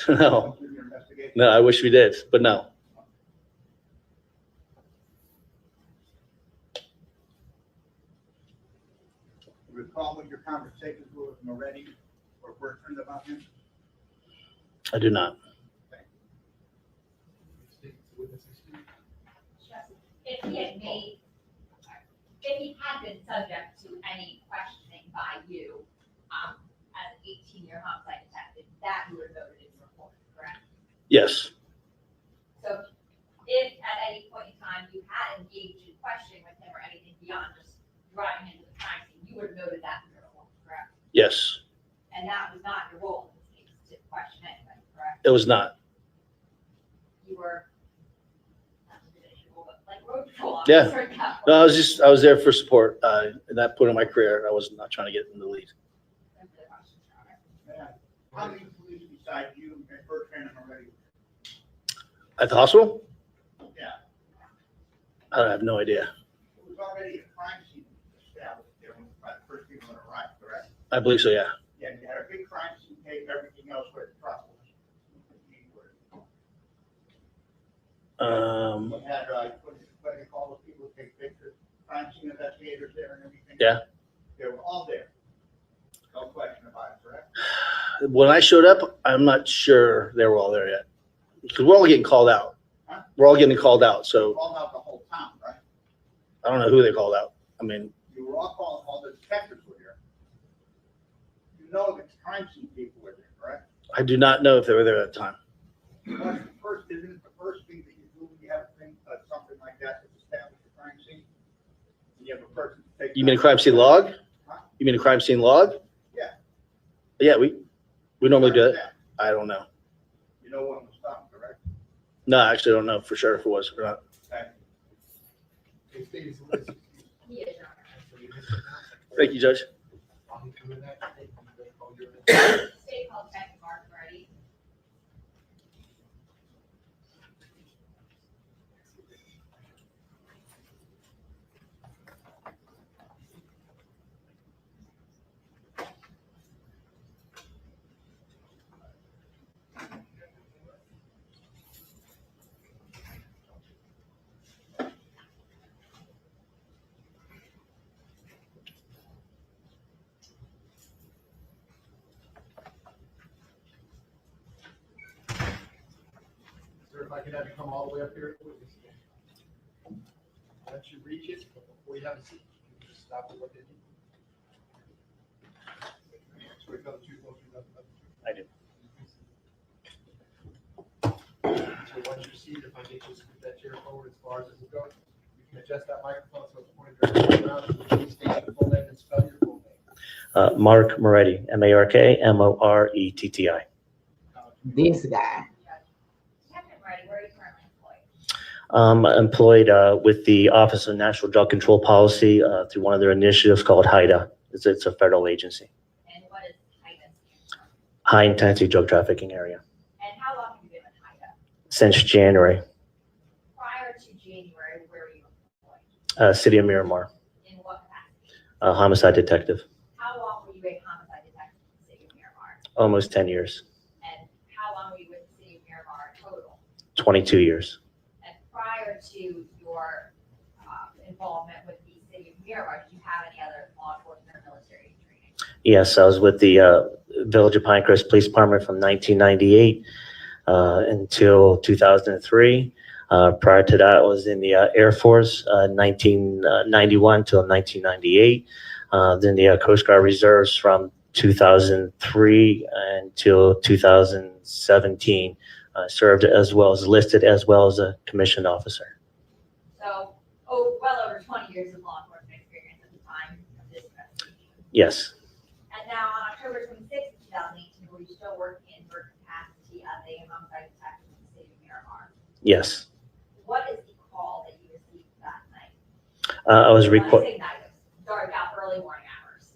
No, Do your investigation? no, I wish we did, but no. Recall what your conversations were with Moretti or Bortlen about him? I do not. If he had been subject to any questioning by you, as an 18-year homicide detective, that you would have noted in your report, correct? Yes, So if at any point in time you had engaged in questioning with him or anything beyond just driving into the crime scene, you would have noted that in your report, correct? yes, And that was not your role in this case, to question anybody, correct? it was not. You were, not individual, but like road patrol Yeah. officer at that No, point. I was there for support. At that point in my career, I was not trying to get in the lead. No further questions, Your Honor. How many police besides you and Bortlen and Moretti? At the hospital? Yeah, I have no idea. it was already a crime scene established there when the first people that arrived, correct? I believe so, yeah. Yeah, you had a big crime scene tape, everything else where the truck was. You had, what do they call those people who take pictures, crime scene investigators there and everything? Yeah. They were all there. No question about it, correct? When I showed up, I'm not sure they were all there yet. Because we're all getting called out. Huh? We're all getting called out, so Called out the whole town, right? I don't know who they called out. I mean, You were all calling, all the detectives were there. You know the crime scene people were there, correct? I do not know if they were there at the time. What's the first, isn't it the first thing that you do when you have a thing, something like that to establish a crime scene? You have a person to take. You mean a crime scene log? Huh? You mean a crime scene log? Yeah. Yeah, we normally do it. I don't know. You know when it was done, correct? No, I actually don't know for sure if it was or not. Okay. He is, Your Honor. Thank you, Judge. State called Detective Mark Moretti. Sir, if I could have you come all the way up here. Once you reach it, but before you have a seat, you can just stop and look at it. So we've got the two folks, we've got the- I do. So once you're seated, if I get you to scoot that chair forward as far as it will go, you can adjust that microphone so it's pointed directly around. Please state your full name and spell your full name. Mark Moretti, MARK, MORETTI. This guy. Detective Moretti, where are you currently employed? Employed with the Office of National Drug Control Policy through one of their initiatives called HIDA. It's a federal agency. And what is HIDA? High Intensity Drug Trafficking Area. And how long have you been with HIDA? Since January, Prior to January, where were you employed? City of Miramar, In what capacity? homicide detective. How Almost 10 years, And how long were you with the city of Miramar total? 22 years. And prior to your involvement with the city of Miramar, did you have any other law enforcement or military training? Yes, I was with the Village of Pinecrest Police Department from 1998 until 2003. Prior to that, I was in the Air Force, 1991 till 1998. Then the Coast Guard Reserves from 2003 until 2017. Served as well as listed as well as a commissioned officer. So, well over 20 years of law enforcement experience at the time of this investigation. Yes, And now on October 26, 2018, were you still working in your capacity as a homicide detective in the city of Miramar? yes. What is the call that you received that night? I was When I required. say night, it's dark out, early morning hours.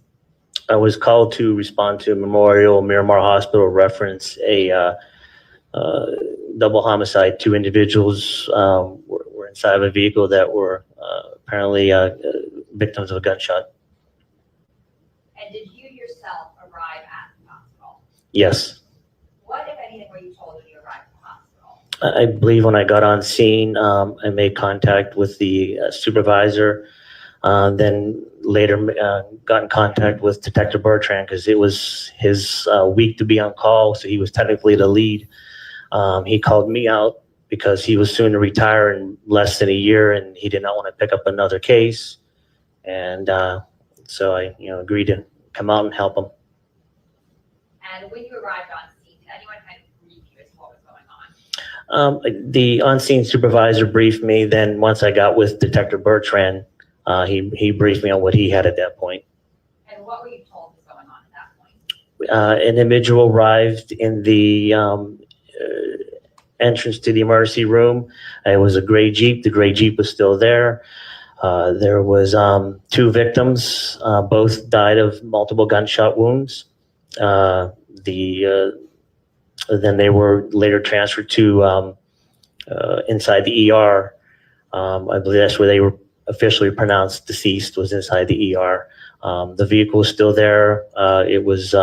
I was called to respond to Memorial Miramar Hospital reference a double homicide. Two individuals were inside of a vehicle that were apparently victims of a gunshot. And did you yourself arrive at the hospital? Yes. What, if anything, were you told when you arrived at the hospital? I believe when I got on scene, I made contact with the supervisor, then later got in contact with Detective Bertrand because it was his week to be on call, so he was technically the lead. He called me out because he was soon to retire in less than a year, and he did not want to pick up another case. And so I, agreed to come out and help him. And when you arrived on scene, did anyone kind of brief you as to what was going on? The on-scene supervisor briefed me. Then once I got with Detective Bertrand, he briefed me on what he had at that point. And what were you told was going on at that point? An individual arrived in the entrance to the emergency room. It was a gray Jeep. The gray Jeep was still there. There was two victims. Both died of multiple gunshot wounds. Then they were later transferred to inside the ER. I believe that's where they were officially pronounced deceased, was inside the ER. The vehicle was still there. It was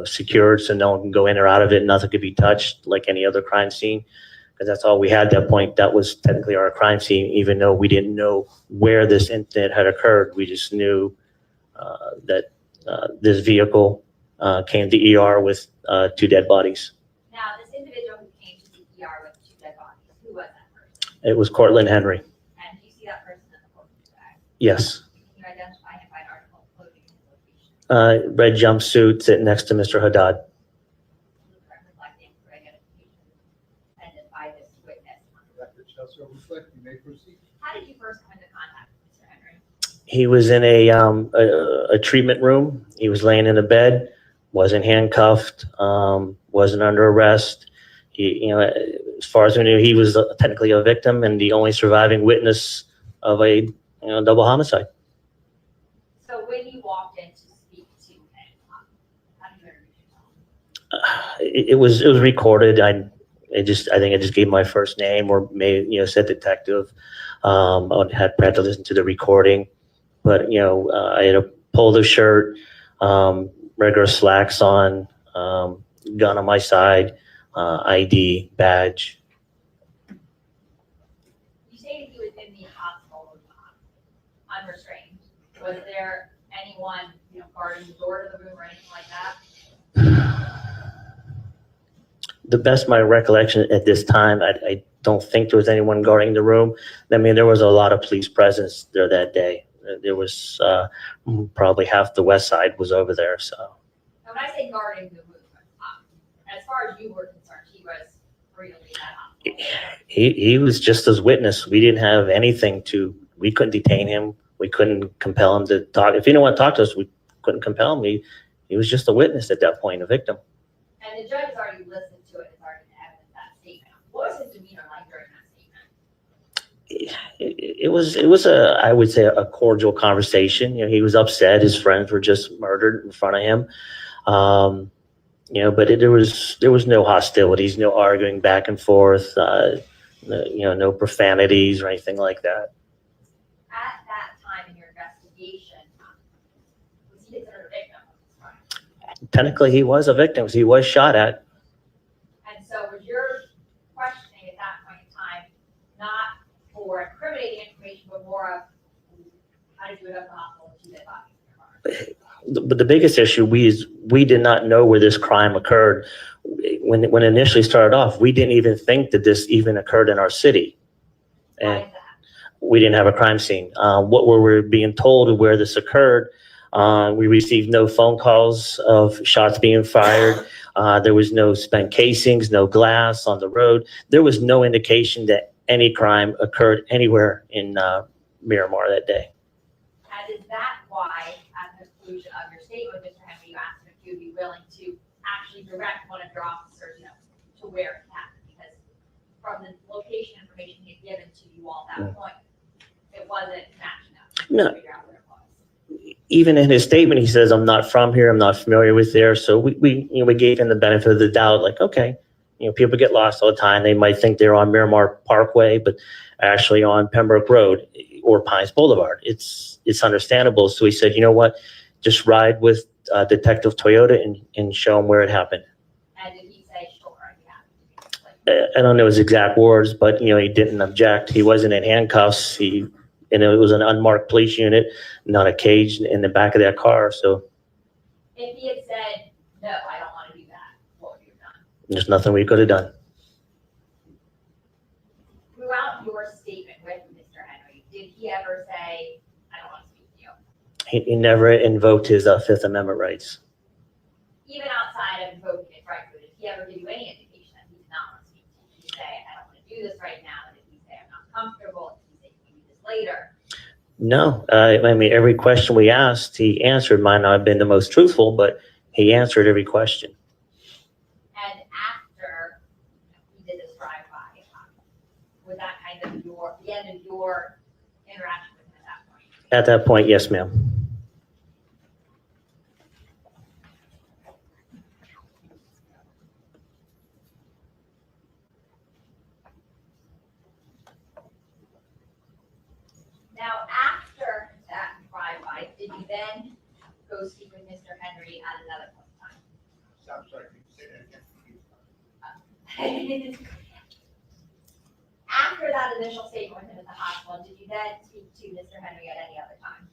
secured so no one can go in or out of it. Nothing could be touched like any other crime scene, because that's all we had at that point. That was technically our crime scene, even though we didn't know where this incident had occurred. We just knew that this vehicle came to ER with two dead bodies. Now, this individual who came to the ER with two dead bodies, who was that person? It was Cortlen Henry. And do you see that person in the courtroom today? Yes. Can you identify him by an article of clothing and his location? Red jumpsuit sitting next to Mr. Haddad. Reflecting for identification attended by this witness. Record shall so reflect. You may proceed. How did you first come into contact with Mr. Henry? He was in a treatment room. He was laying in a bed, wasn't handcuffed, wasn't under arrest. He, as far as we knew, he was technically a victim and the only surviving witness of a double homicide. So when you walked in to speak to him, how did you introduce yourself? It was recorded. I think I just gave my first name or said detective. I had to listen to the recording, but I had a polo shirt, regular slacks on, gun on my side, ID, badge. You stated he was in the hospital unrestrained. Was there anyone, guarding the door to the room or anything like that? The best my recollection at this time, I don't think there was anyone guarding the room. I mean, there was a lot of police presence there that day. There was probably half the west side was over there. So Now, when I say guarding the room, as far as you were concerned, he was free to leave that hospital. he was just as witness. We didn't have anything we couldn't detain him. We couldn't compel him to talk. If he didn't want to talk to us, we couldn't compel him. He was just a witness at that point, a victim. And the judge has already listened to it, has already evidenced that statement. What was his demeanor like during that statement? It was I would say a cordial conversation. He was upset. His friends were just murdered in front of him. But there was no hostilities, no arguing back and forth, no profanities or anything like that. At that time in your investigation, was he considered a victim of this crime? Technically, he was a victim because he was shot at. And so was your questioning at that point in time, not for incriminating information, but more of how did you end up in the hospital with 2 dead bodies in your car? But the biggest issue we did not know where this crime occurred. When it initially started off, we didn't even think that this even occurred in our city. Why And is that? we didn't have a crime scene. What we were being told where this occurred, we received no phone calls of shots being fired. There was no spent casings, no glass on the road. There was no indication that any crime occurred anywhere in Miramar that day. And is that why, at the conclusion of your statement, Mr. Henry, you asked him if he would be willing to actually direct one of your officers, to where it happened? Because from the location information he had given to you all at that point, it wasn't matching up. No. To figure out where it was. Even in his statement, he says, "I'm not from here. I'm not familiar with there." So we gave him the benefit of the doubt. Like, okay, people get lost all the time. They might think they're on Miramar Parkway, but actually on Pembroke Road or Pines Boulevard. It's understandable. So he said, "You know what? Just ride with Detective Toyota and show him where it happened." And did he say, sure, yeah? I don't know his exact words, but he didn't object. He wasn't in handcuffs. It was an unmarked police unit, not a cage in the back of that car. So If he had said, no, I don't want to do that, what would you have done? there's nothing we could have done. Throughout your statement with Mr. Henry, did he ever say, I don't want to speak to you? He never invoked his Fifth Amendment rights. Even outside of invoking his right, did he ever give you any indication that he did not want to speak to you? Did he say, I don't want to do this right now? Did he say, I'm not comfortable? Did he say, can we do this later? No, I mean, every question we asked, he answered. Might not have been the most truthful, but he answered every question. And after he did this drive-by, was that kind of the end of your interaction with him at that point? At that point, yes, ma'am. Now, after that drive-by, did you then go speak with Mr. Henry at another point in time? I'm sorry, can you say that again? After that initial statement with him at the hospital, did you then speak to Mr. Henry at any other time?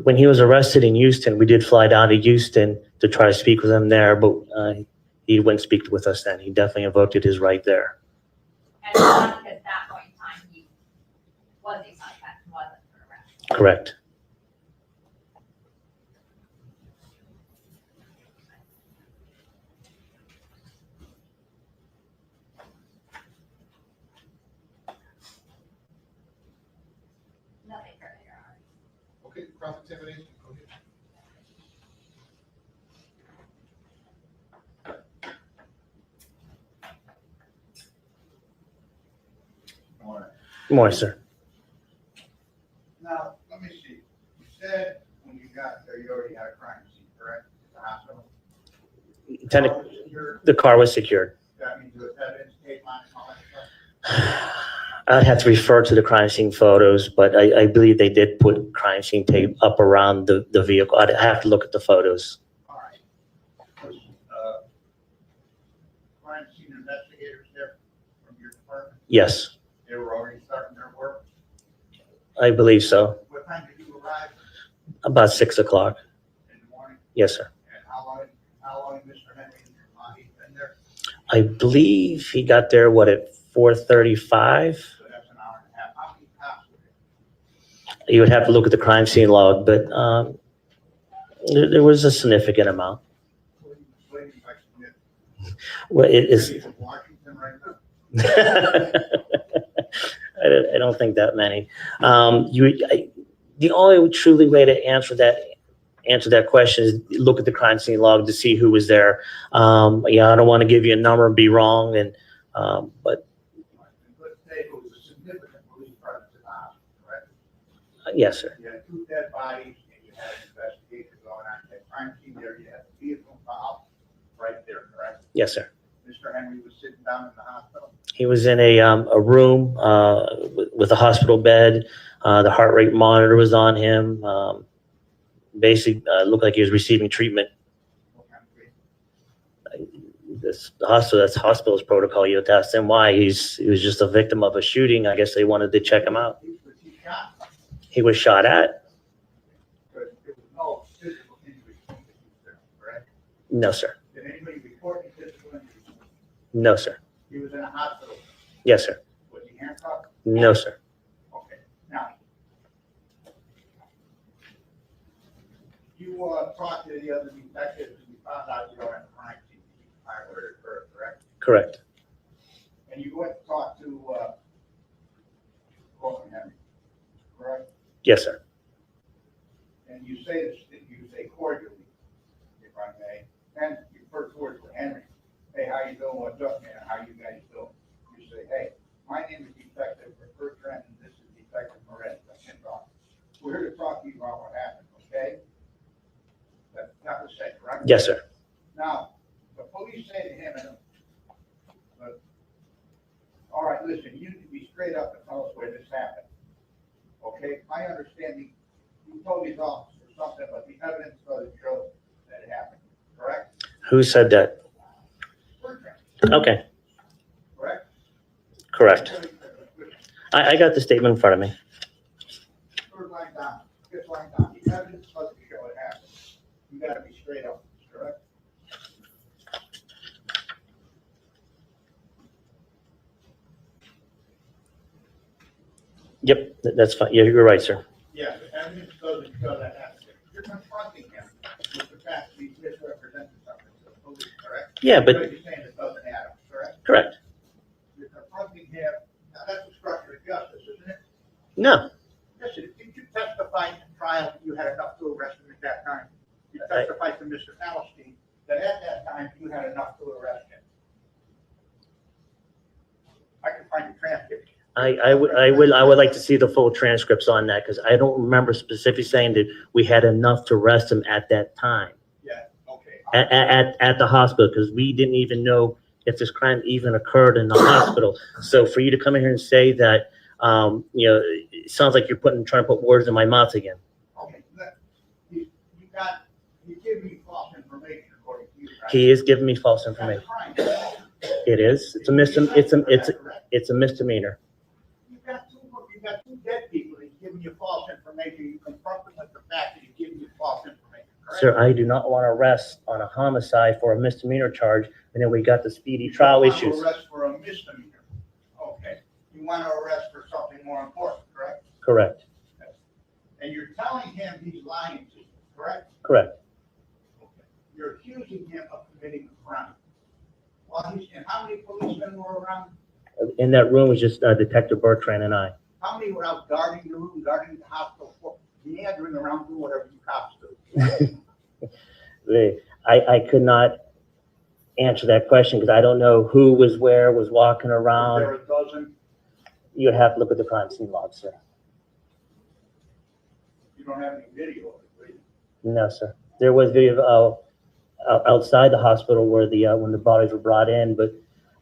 When he was arrested in Houston, we did fly down to Houston to try to speak with him there, but he wouldn't speak with us then. He definitely invoked his right there. And it's not because at that point in time he was a suspect and wasn't for arrest. Correct. Nothing further, Your Honor. Okay, cross-examination. Go ahead. All right. Good morning, sir. Now, let me see. You said when you got there, you already had a crime scene, correct? At the hospital? Technically, Secured. the car was secured. That means there was evidence, tape line, and all that stuff? I'd have to refer to the crime scene photos, but I believe they did put crime scene tape up around the vehicle. I'd have to look at the photos. All right. Was, crime scene investigators there from your department? Yes, They were already starting their work? I believe so. What time did you arrive? About 6 o'clock. In the morning? Yes, sir. And how long Mr. Henry been there? I believe he got there, at 4:35? So that's an hour and a half. How many cops were there? You would have to look at the crime scene log, but there was a significant amount. What do you like to admit? Well, it is. He's in Washington right now? I don't think that many. The only truly way to answer that question is look at the crime scene log to see who was there. I don't want to give you a number and be wrong, but Let's say it was a significant police presence in the hospital, correct? yes, sir. You had 2 dead bodies and you had an investigation going on. You had crime scene there, you had the vehicle involved right there, correct? Yes, sir. Mr. Henry was sitting down in the hospital. He was in a room with a hospital bed. The heart rate monitor was on him. Basically, looked like he was receiving treatment. the hospital's protocol. You have to ask him why. He was just a victim of a shooting. I guess they wanted to check him out. Was he shot? He was shot at? Because there was no physical injury, correct? No, sir. Did anybody report any physical injury? No, sir. He was in a hospital. Yes, sir. Was he handcuffed? No, sir. Okay, now. You talked to the other detectives and you found out you were in a crime scene, where it occurred, correct? Correct. And you went to talk to Cortlen Henry, correct? Yes, sir. And you say this, you say cordially, if I may, and your first words were Henry. Hey, how you doing? What's up, man? How you guys doing? You say, hey, my name is Detective Bertrand, and this is Detective Moretti. We're here to talk to you about what happened, okay? That was said, right? Yes, sir. Now, the police say to him, all right, listen, you need to be straight up and tell us where this happened. Okay, my understanding, you told these officers something, but the evidence doesn't show that it happened, correct? Who said that? Bertrand, Okay, correct? correct. I got the statement in front of me. Third line down, fifth line down, the evidence doesn't show it happened. You gotta be straight up, correct? Yep, that's fine. Yeah, you're right, sir. Yeah, the evidence doesn't show that happened. You're confronting him with the fact that he's misrepresented something to the police, correct? Yeah, but You're saying it doesn't add up, correct? correct. You're confronting him, now that's obstruction of justice, isn't it? No, Listen, did you testify in trial that you had enough to arrest him at that time? You testified to Mr. Palestine that at that time you had enough to arrest him. I can find the transcript. I would like to see the full transcripts on that because I don't remember specifically saying that we had enough to arrest him at that time Yeah, okay. at the hospital because we didn't even know if this crime even occurred in the hospital. So for you to come in here and say that, it sounds like you're trying to put words in my mouth again. Okay, you give me false information according to you, right? He is giving me false That's information. a crime. It is. It's a misdemeanor. You've got two dead people that's giving you false information. You confront them with the fact that he's giving you false information, correct? Sir, I do not want to arrest on a homicide for a misdemeanor charge, and then we got the speedy trial You issues. want to arrest for a misdemeanor. Okay. You want to arrest for something more important, correct? Correct. And you're telling him he's lying to you, correct? Correct. Okay. You're accusing him of committing a crime. And how many policemen were around? In that room was just Detective Bertrand and I. How many were out guarding the room, guarding the hospital, meandering around, doing whatever you cops do? I could not answer that question because I don't know who was where, was walking There around. were a dozen. You'd have to look at the crime scene log, sir. You don't have any video of it, do you? No, sir. There was video outside the hospital where when the bodies were brought in, but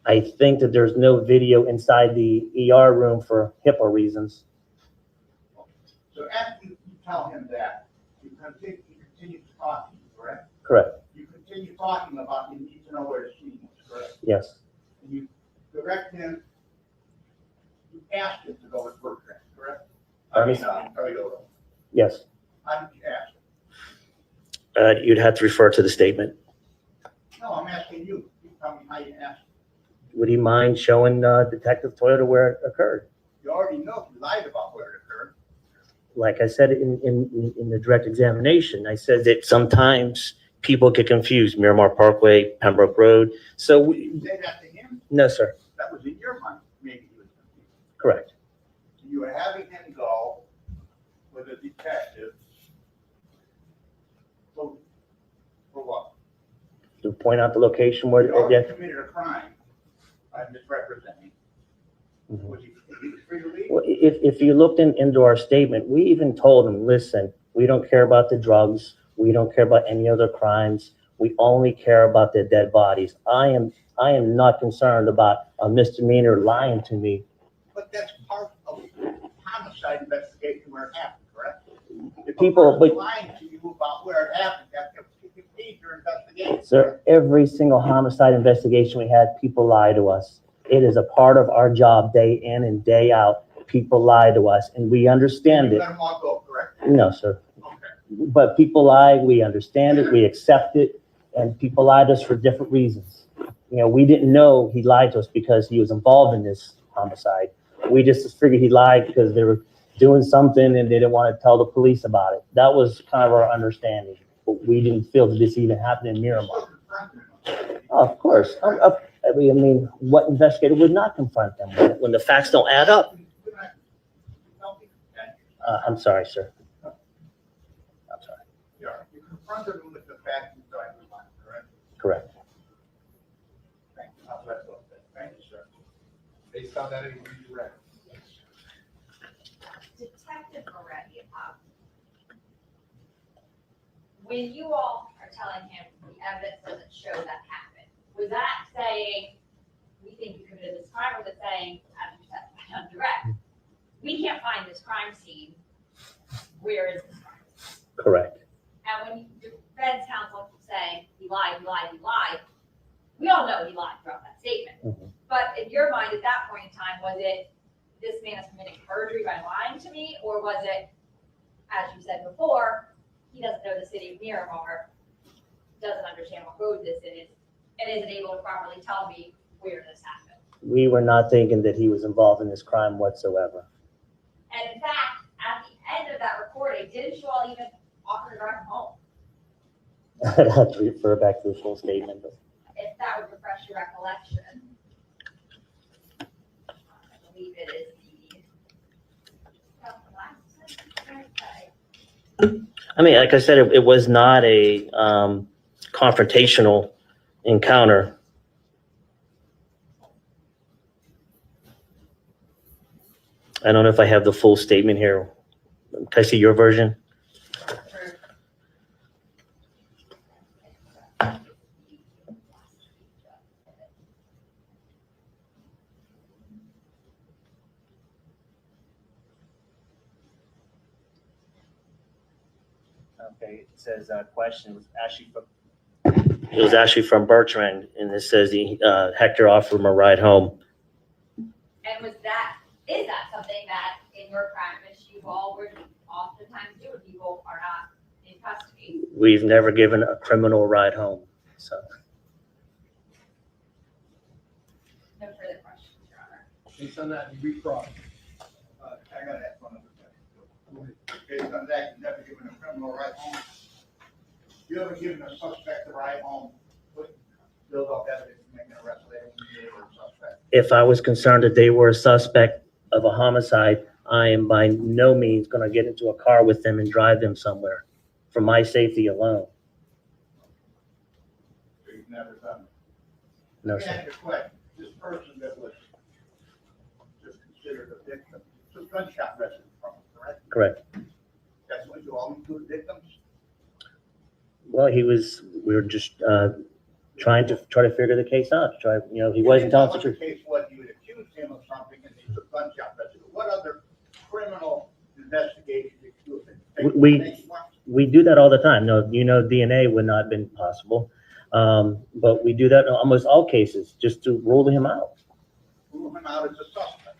I think that there's no video inside the ER room for HIPAA reasons. So after you tell him that, you continue talking, correct? Correct. You continue talking about you need to know where the scene is, correct? Yes. And you direct him, you asked him to go with Bertrand, correct? Toyota. Yes. How did you ask him? You'd have to refer to the statement. No, I'm asking you. You tell me how you asked him. Would he mind showing Detective Toyota where it occurred? You already know you lied about where it occurred. Like I said in the direct examination, I said that sometimes people get confused, Miramar Parkway, Pembroke Road. So You say that to him? no, sir. That was in your mind. Maybe he was confused. Correct. You were having him go with a detective. For what? To point out the location where, He already committed a crime by misrepresenting. Mhm. Was he free to leave? Well, if you looked into our statement, we even told him, listen, we don't care about the drugs. We don't care about any other crimes. We only care about the dead bodies. I am not concerned about a misdemeanor lying to me. But that's part of homicide investigation where it happened, correct? If a People- person's but- lying to you about where it happened, that's a proceed your investigation. Sir, every single homicide investigation we had, people lie to us. It is a part of our job, day in and day out. People lie to us, and we understand You it. let them all go, correct? No, sir. Okay. But people lie, we understand it, we accept it, and people lie to us for different reasons. You know, we didn't know he lied to us because he was involved in this homicide. We just figured he lied because they were doing something and they didn't want to tell the police about it. That was kind of our understanding. But we didn't feel that this even happened in Miramar. Oh, of course. I mean, what investigator would not confront them when the facts don't add up? I'm sorry, sir. I'm sorry. Yeah, you confronted them with the facts and so on, correct? Correct. Thank you. I'll let go of that. Thank you, sir. Based on that, any redirect? Detective Moretti, when you all are telling him the evidence doesn't show that happened, was that saying, we think you committed this crime, or was it saying, as you said, on direct, we can't find this crime scene, where is this crime scene? Correct. And when defense counsel keeps saying, he lied, we all know he lied throughout that statement. Mhm. But in your mind, at that point in time, was it, this man is committing perjury by lying to me, or was it, as you said before, he doesn't know the city of Miramar, doesn't understand what road this is, and isn't able to properly tell me where this happened? We were not thinking that he was involved in this crime whatsoever. And in fact, at the end of that recording, didn't you all even offer to drive him home? I'd have to refer back to the full statement, but If that would refresh your recollection. I believe it is the. I mean, like I said, it was not a confrontational encounter. I don't know if I have the full statement here. Can I see your version? Okay, it says, question was actually from. It was actually from Bertrand, and it says Hector offered him a ride home. And is that something that in your practice you all would oftentimes do when people are not in custody? We've never given a criminal a ride home, so. No further questions, Your Honor. Based on that, you recross. I got that one. Based on that, you've never given a criminal ride home. You haven't given a suspect a ride home, build up evidence to make an arrest later when they were a suspect. If I was concerned that they were a suspect of a homicide, I am by no means going to get into a car with them and drive them somewhere for my safety alone. So you've never done it. No, Let me sir. ask you a question. This person that was just considered a victim, it's a gunshot resident from, correct? Correct. That's what you always do to victims? Well, we were just trying to figure the case out. He wasn't telling us the truth. The case was you had accused him of something and he's a gunshot resident. What other criminal investigation did you have? We do that all the time. No, DNA would not have been possible. But we do that in almost all cases, just to rule him out. Rule him out as a suspect.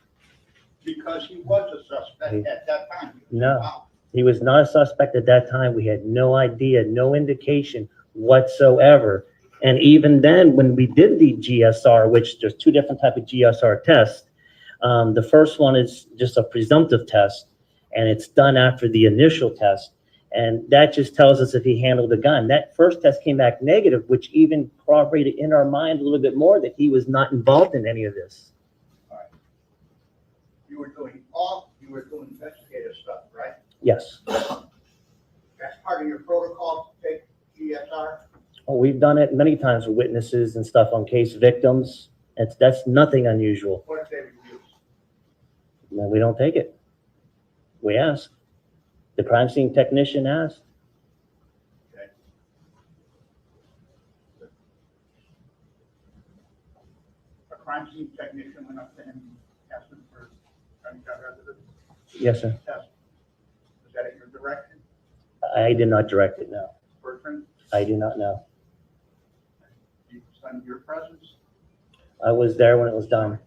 Because he was a suspect at that time. No. He was not a suspect at that time. We had no idea, no indication whatsoever. And even then, when we did the GSR, which there's two different types of GSR tests, the first one is just a presumptive test, and it's done after the initial test. And that just tells us if he handled a gun. That first test came back negative, which even corroborated in our mind a little bit more that he was not involved in any of this. All right. You were doing investigative stuff, right? Yes. That's part of your protocol to take GSR? Oh, we've done it many times with witnesses and stuff on case victims. That's nothing unusual. What if they refuse? No, we don't take it. We ask. The crime scene technician asked. Okay. A crime scene technician went up to him and asked him for gunshot resident Yes, sir. test. Was that at your direction, I did not direct it, no. Bertrand? I do not know. You stunned your presence? I was there when it was done.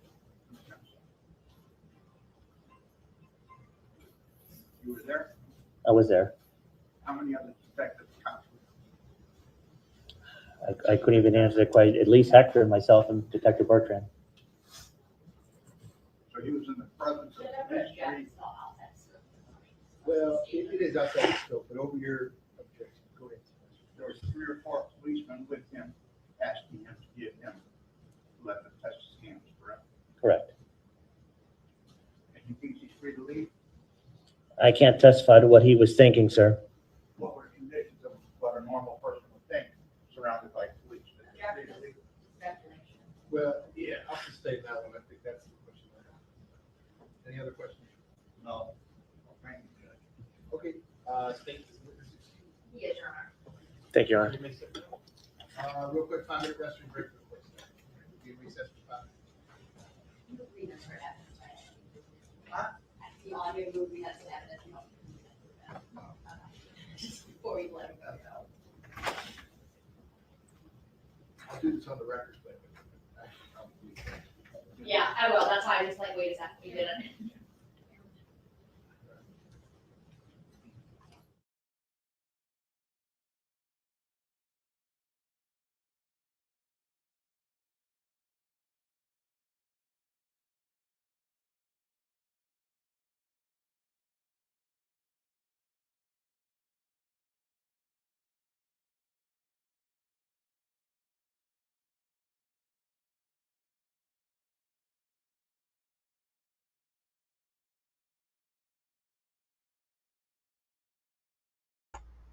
You were there? I was there. How many other detectives counted? I couldn't even answer the question. At least Hector, myself, and Detective Bertrand. So he was in the presence of these three. Well, it is outside the scope, but over your objection, go ahead. There was 3 or 4 policemen with him, asking him to give him, let them test his hands, correct? Correct. And he thinks he's free to leave? I can't testify to what he was thinking, sir. What were the conditions of what a normal person would think, surrounded by police? Is he free to leave? Well, yeah, I'll sustain that one. I think that's the question. Any other questions? No. Thank you, Judge. Okay, state the witnesses. Yes, Your Honor. Thank you, Your Honor. You may sit down. Real quick, 5-minute restroom break. Real quick. We'll be in recess for 5 minutes. You want me to move, we have some evidence. Just before we let him go. I'll do this on the record, but Yeah, I will. That's why I just like, wait a second, we did it.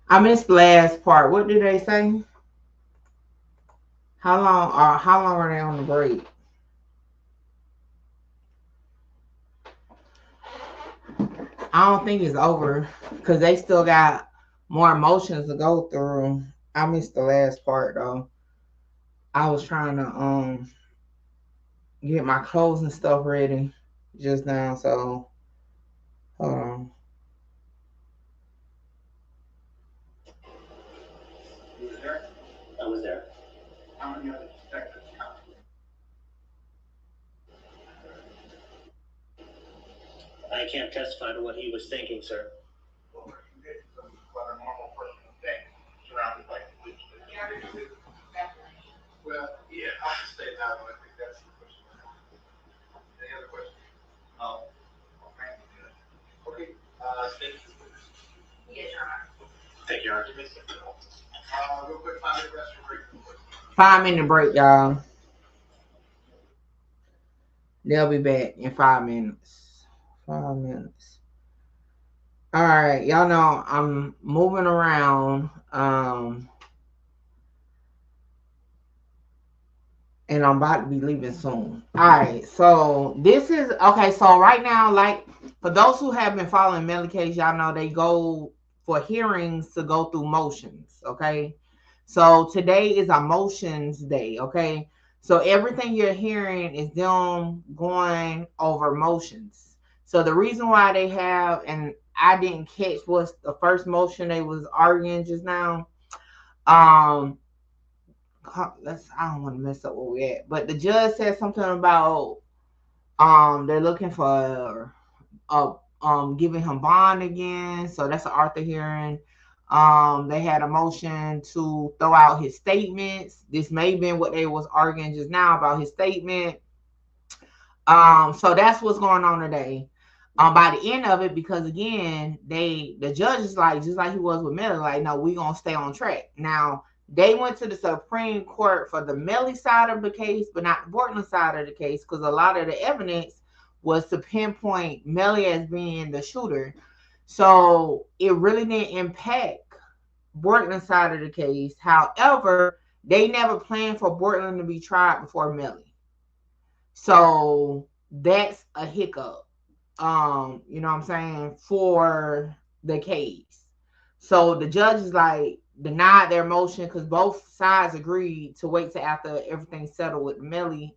I missed the last part. What did they say? How long are they on the break? I don't think it's over because they still got more emotions to go through. I missed the last part though. I was trying to get my clothes and stuff ready just now, so hold on. You were there? I was there. How many other detectives counted? I can't testify to what he was thinking, sir. What were the conditions of what a normal person would think, surrounded by police? Is he free to leave? well, yeah, I'll sustain that one. I think that's the question. Any other questions? No. Thank you, Judge. Okay, state the witnesses. Yes, Your Honor. Thank you, Your Honor. You may sit down. Real quick, 5-minute restroom break. Real quick. 5-minute break, y'all. They'll be back in 5 minutes. 5 minutes. All right, y'all know I'm moving around. And I'm about to be leaving soon. All right, so this is okay. So right now, like for those who have been following Melly case, y'all know they go for hearings to go through motions. Okay, so today is a motions day. Okay, so everything you're hearing is them going over motions. So the reason why they have, and I didn't catch what's the first motion they was arguing just now. I don't want to mess up where we at, but the judge said something about they're looking for giving him bond again, so that's an Arthur hearing. They had a motion to throw out his statements. This may have been what they was arguing just now about his statement. So that's what's going on today. By the end of it, because again, the judge is like, just like he was with Melly, like, no, we're gonna stay on track. Now they went to the Supreme Court for the Melly side of the case, but not the Bortlen side of the case, because a lot of the evidence was to pinpoint Melly as being the shooter. So it really didn't impact Bortlen side of the case. However, they never planned for Bortlen to be tried before Melly. So that's a hiccup. You know what I'm saying, for the case. So the judge is like denied their motion because both sides agreed to wait till after everything settled with Melly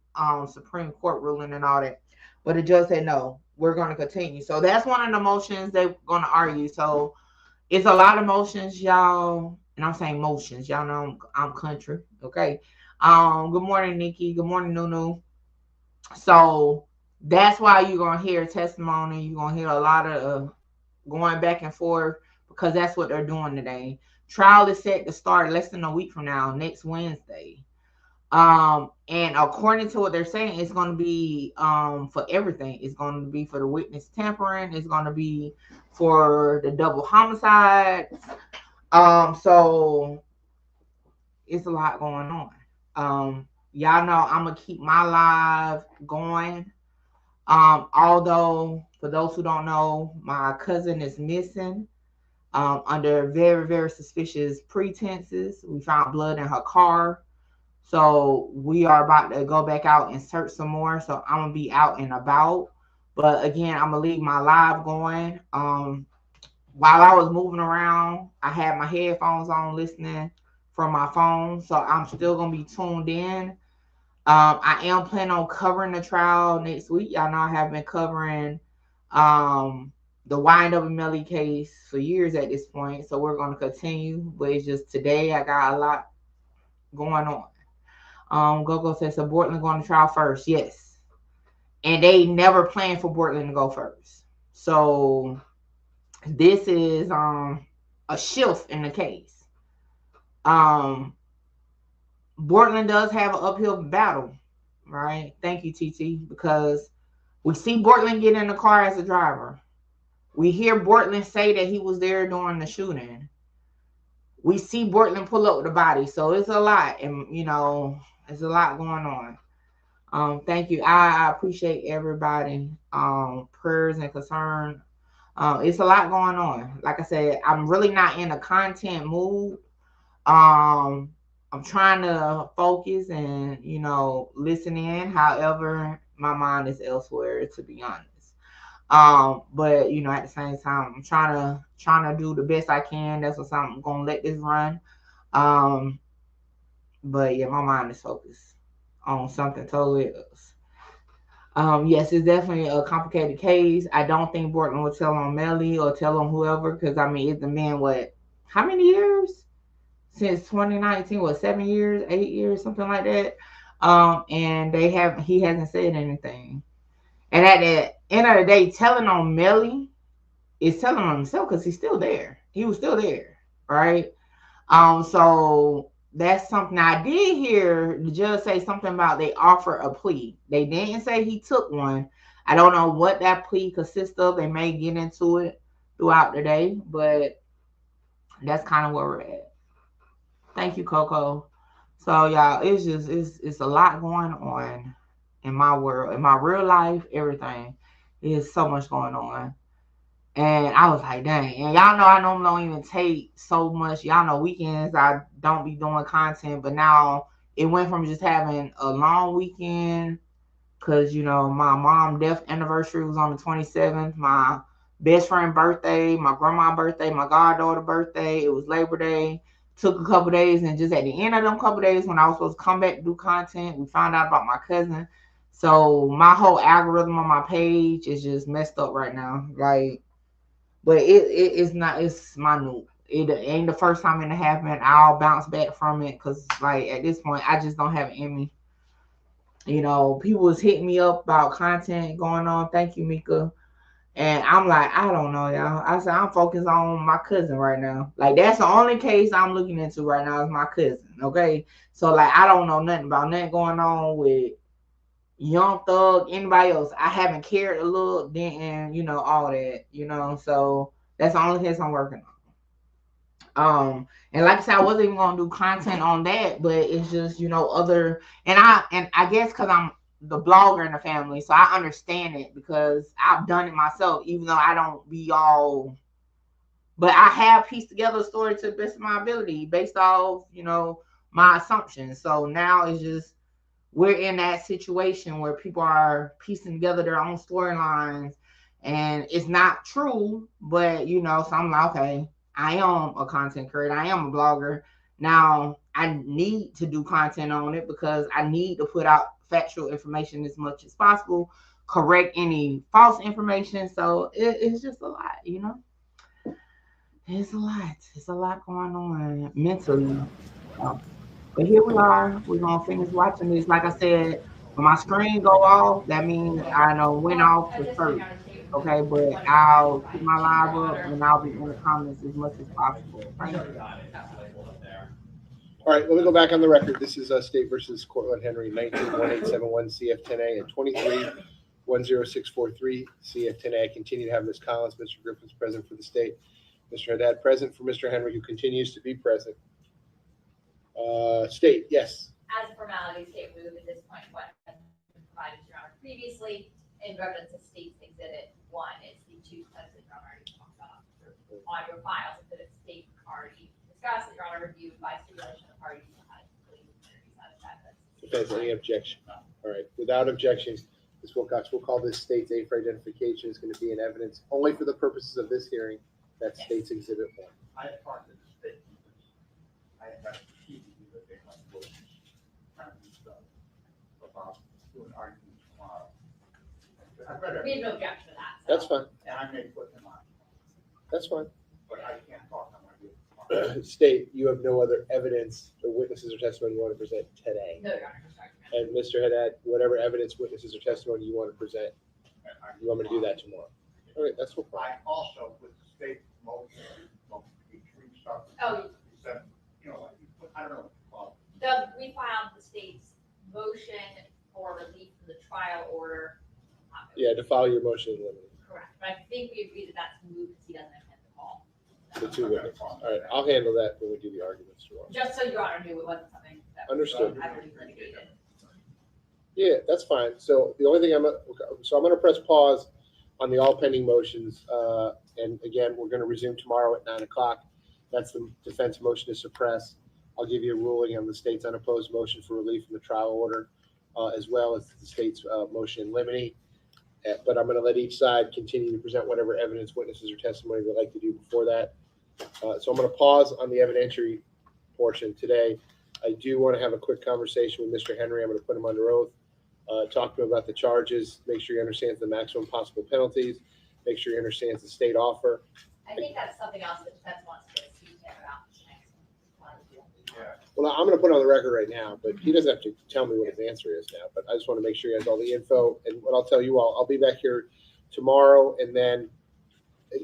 Supreme Court ruling and all that. But the judge said no, we're gonna continue. So that's one of the motions they're gonna argue. So it's a lot of motions, y'all. and I'm saying motions. Y'all know I'm country. Okay. Good morning, Nikki. Good morning, Nunu. So that's why you're gonna hear testimony. You're gonna hear a lot of going back and forth because that's what they're doing today. Trial is set to start less than a week from now, next Wednesday. And according to what they're saying, it's going to be for everything. It's going to be for the witness tampering. It's going to be for the double homicide. So it's a lot going on. Y'all know I'm gonna keep my live going. Although for those who don't know, my cousin is missing under very, very suspicious pretenses. We found blood in her car. So we are about to go back out and search some more. So I'm gonna be out and about. But again, I'm gonna leave my live going. While I was moving around, I had my headphones on listening from my phone. So I'm still gonna be tuned in. I am planning on covering the trial next week. Y'all know I have been covering the YNW Melly case for years at this point. So we're gonna continue. But it's just today I got a lot going on. Gogo says, so Bortlen going to trial first. Yes. And they never planned for Bortlen to go first. So this is a shift in the case. Bortlen does have an uphill battle, right? Thank you, TT, because we see Bortlen get in the car as a driver. We hear Bortlen say that he was there during the shooting. We see Bortlen pull up with the body. So it's a lot. And, you know, there's a lot going on. Thank you. I appreciate everybody. Prayers and concern. It's a lot going on. Like I said, I'm really not in a content mood. I'm trying to focus and, you know, listen in. However, my mind is elsewhere, to be honest. But you know, at the same time, I'm trying to do the best I can. That's what I'm gonna let this run. But yeah, my mind is focused on something totally else. Yes, it's definitely a complicated case. I don't think Bortlen will tell on Melly or tell on whoever, because I mean, it's been what, how many years since 2019? What, 7 years, 8 years, something like that. And he hasn't said anything. And at the end of the day, telling on Melly is telling on himself because he's still there. He was still there, right? So that's something I did hear the judge say something about they offer a plea. They didn't say he took one. I don't know what that plea consists of. They may get into it throughout the day, but that's kind of where we're at. Thank you, Coco. So y'all, it's a lot going on in my world, in my real life, everything. There's so much going on. And I was like, dang. And y'all know I normally don't even take so much. Y'all know weekends I don't be doing content. But now it went from just having a long weekend because, you know, my mom's death anniversary was on the 27th. My best friend birthday, my grandma's birthday, my goddaughter birthday. It was Labor Day. Took a couple days. And just at the end of them couple days when I was supposed to come back to do content, we found out about my cousin. So my whole algorithm on my page is just messed up right now. Like, but it's not, it's minute. It ain't the first time it happened. I'll bounce back from it because, like, at this point, I just don't have it in me. You know, people was hitting me up about content going on. Thank you, Mika. And I'm like, I don't know, y'all. I said, I'm focused on my cousin right now. Like, that's the only case I'm looking into right now is my cousin, okay? So, like, I don't know nothing about nothing going on with Young Thug, anybody else. I haven't cared a little, didn't, you know, all that, you know. So that's the only case I'm working on. And like I said, I wasn't even gonna do content on that, but it's just, you know, other, and I guess because I'm the blogger in the family, so I understand it because I've done it myself, even though I don't be all, but I have pieced together a story to the best of my ability based off, you know, my assumptions. So now it's just, we're in that situation where people are piecing together their own storylines and it's not true, but you know, so I'm like, okay, I am a content creator. I am a blogger. Now I need to do content on it because I need to put out factual information as much as possible, correct any false information. So it's just a lot, you know. It's a lot. It's a lot going on mentally. Um, but here we are. We're gonna finish watching this. Like I said, when my screen go off, that means I know went off to search. Okay, but I'll keep my live up and I'll be in the comments as much as possible. Okay. All right, let me go back on the record. This is State versus Cortlen Henry, 19-1871 CF10A and 23-10643 CF10A. I continue to have Ms. Collins, Mr. Griffin's present for the state, Mr. Haddad present for Mr. Henry, who continues to be present. State, yes. As a formality, state move at this point what has been provided to Your Honor previously in reference to State's Exhibit 1. It's the two cuts that Your Honor already talked about on your files that it's State already discussed, that Your Honor reviewed by stipulation of parties. If there's any objection. All right, without objections, Ms. Wilcox, we'll call this State's A for identification. Is going to be in evidence only for the purposes of this hearing. That's State's Exhibit 1. I had talked to the state. I had got to see that they might go trying to do stuff about doing arguments tomorrow. We have no objection to that. So. That's fine. And I may put them on, That's fine. but I can't talk on my video. State, you have no other evidence or witnesses or testimony you want to present today. No, Your Honor, just argument. And Mr. Haddad, whatever evidence, witnesses, or testimony you want to present, you want me to do that tomorrow? All right, that's what. I also, with the state motion, between stuff. Oh. Except, you know, I don't know what to call We filed the state's motion for relief from the trial order. Yeah, to file your motion in limine. Correct, but I think we agreed that that's moved because he doesn't intend to call. The two witnesses. All right, I'll handle that when we do the arguments tomorrow. Just so Your Honor knew it wasn't something that was Understood. heavily litigated. Yeah, that's fine. So the only thing I'm going to press pause on the all pending motions. And again, we're going to resume tomorrow at 9 o'clock. That's the defense motion to suppress. I'll give you a ruling on the state's unopposed motion for relief from the trial order, as well as the state's motion in limine. But I'm going to let each side continue to present whatever evidence, witnesses, or testimony they'd like to do before that. So I'm going to pause on the evidentiary portion today. I do want to have a quick conversation with Mr. Henry. I'm going to put him under oath. Talk to him about the charges, make sure he understands the maximum possible penalties, make sure he understands the state offer. I think that's something else that defense wants to speak to him about. Well, I'm going to put it on the record right now, but he doesn't have to tell me what his answer is now, but I just want to make sure he has all the info. And what I'll tell you all, I'll be back here tomorrow, and then,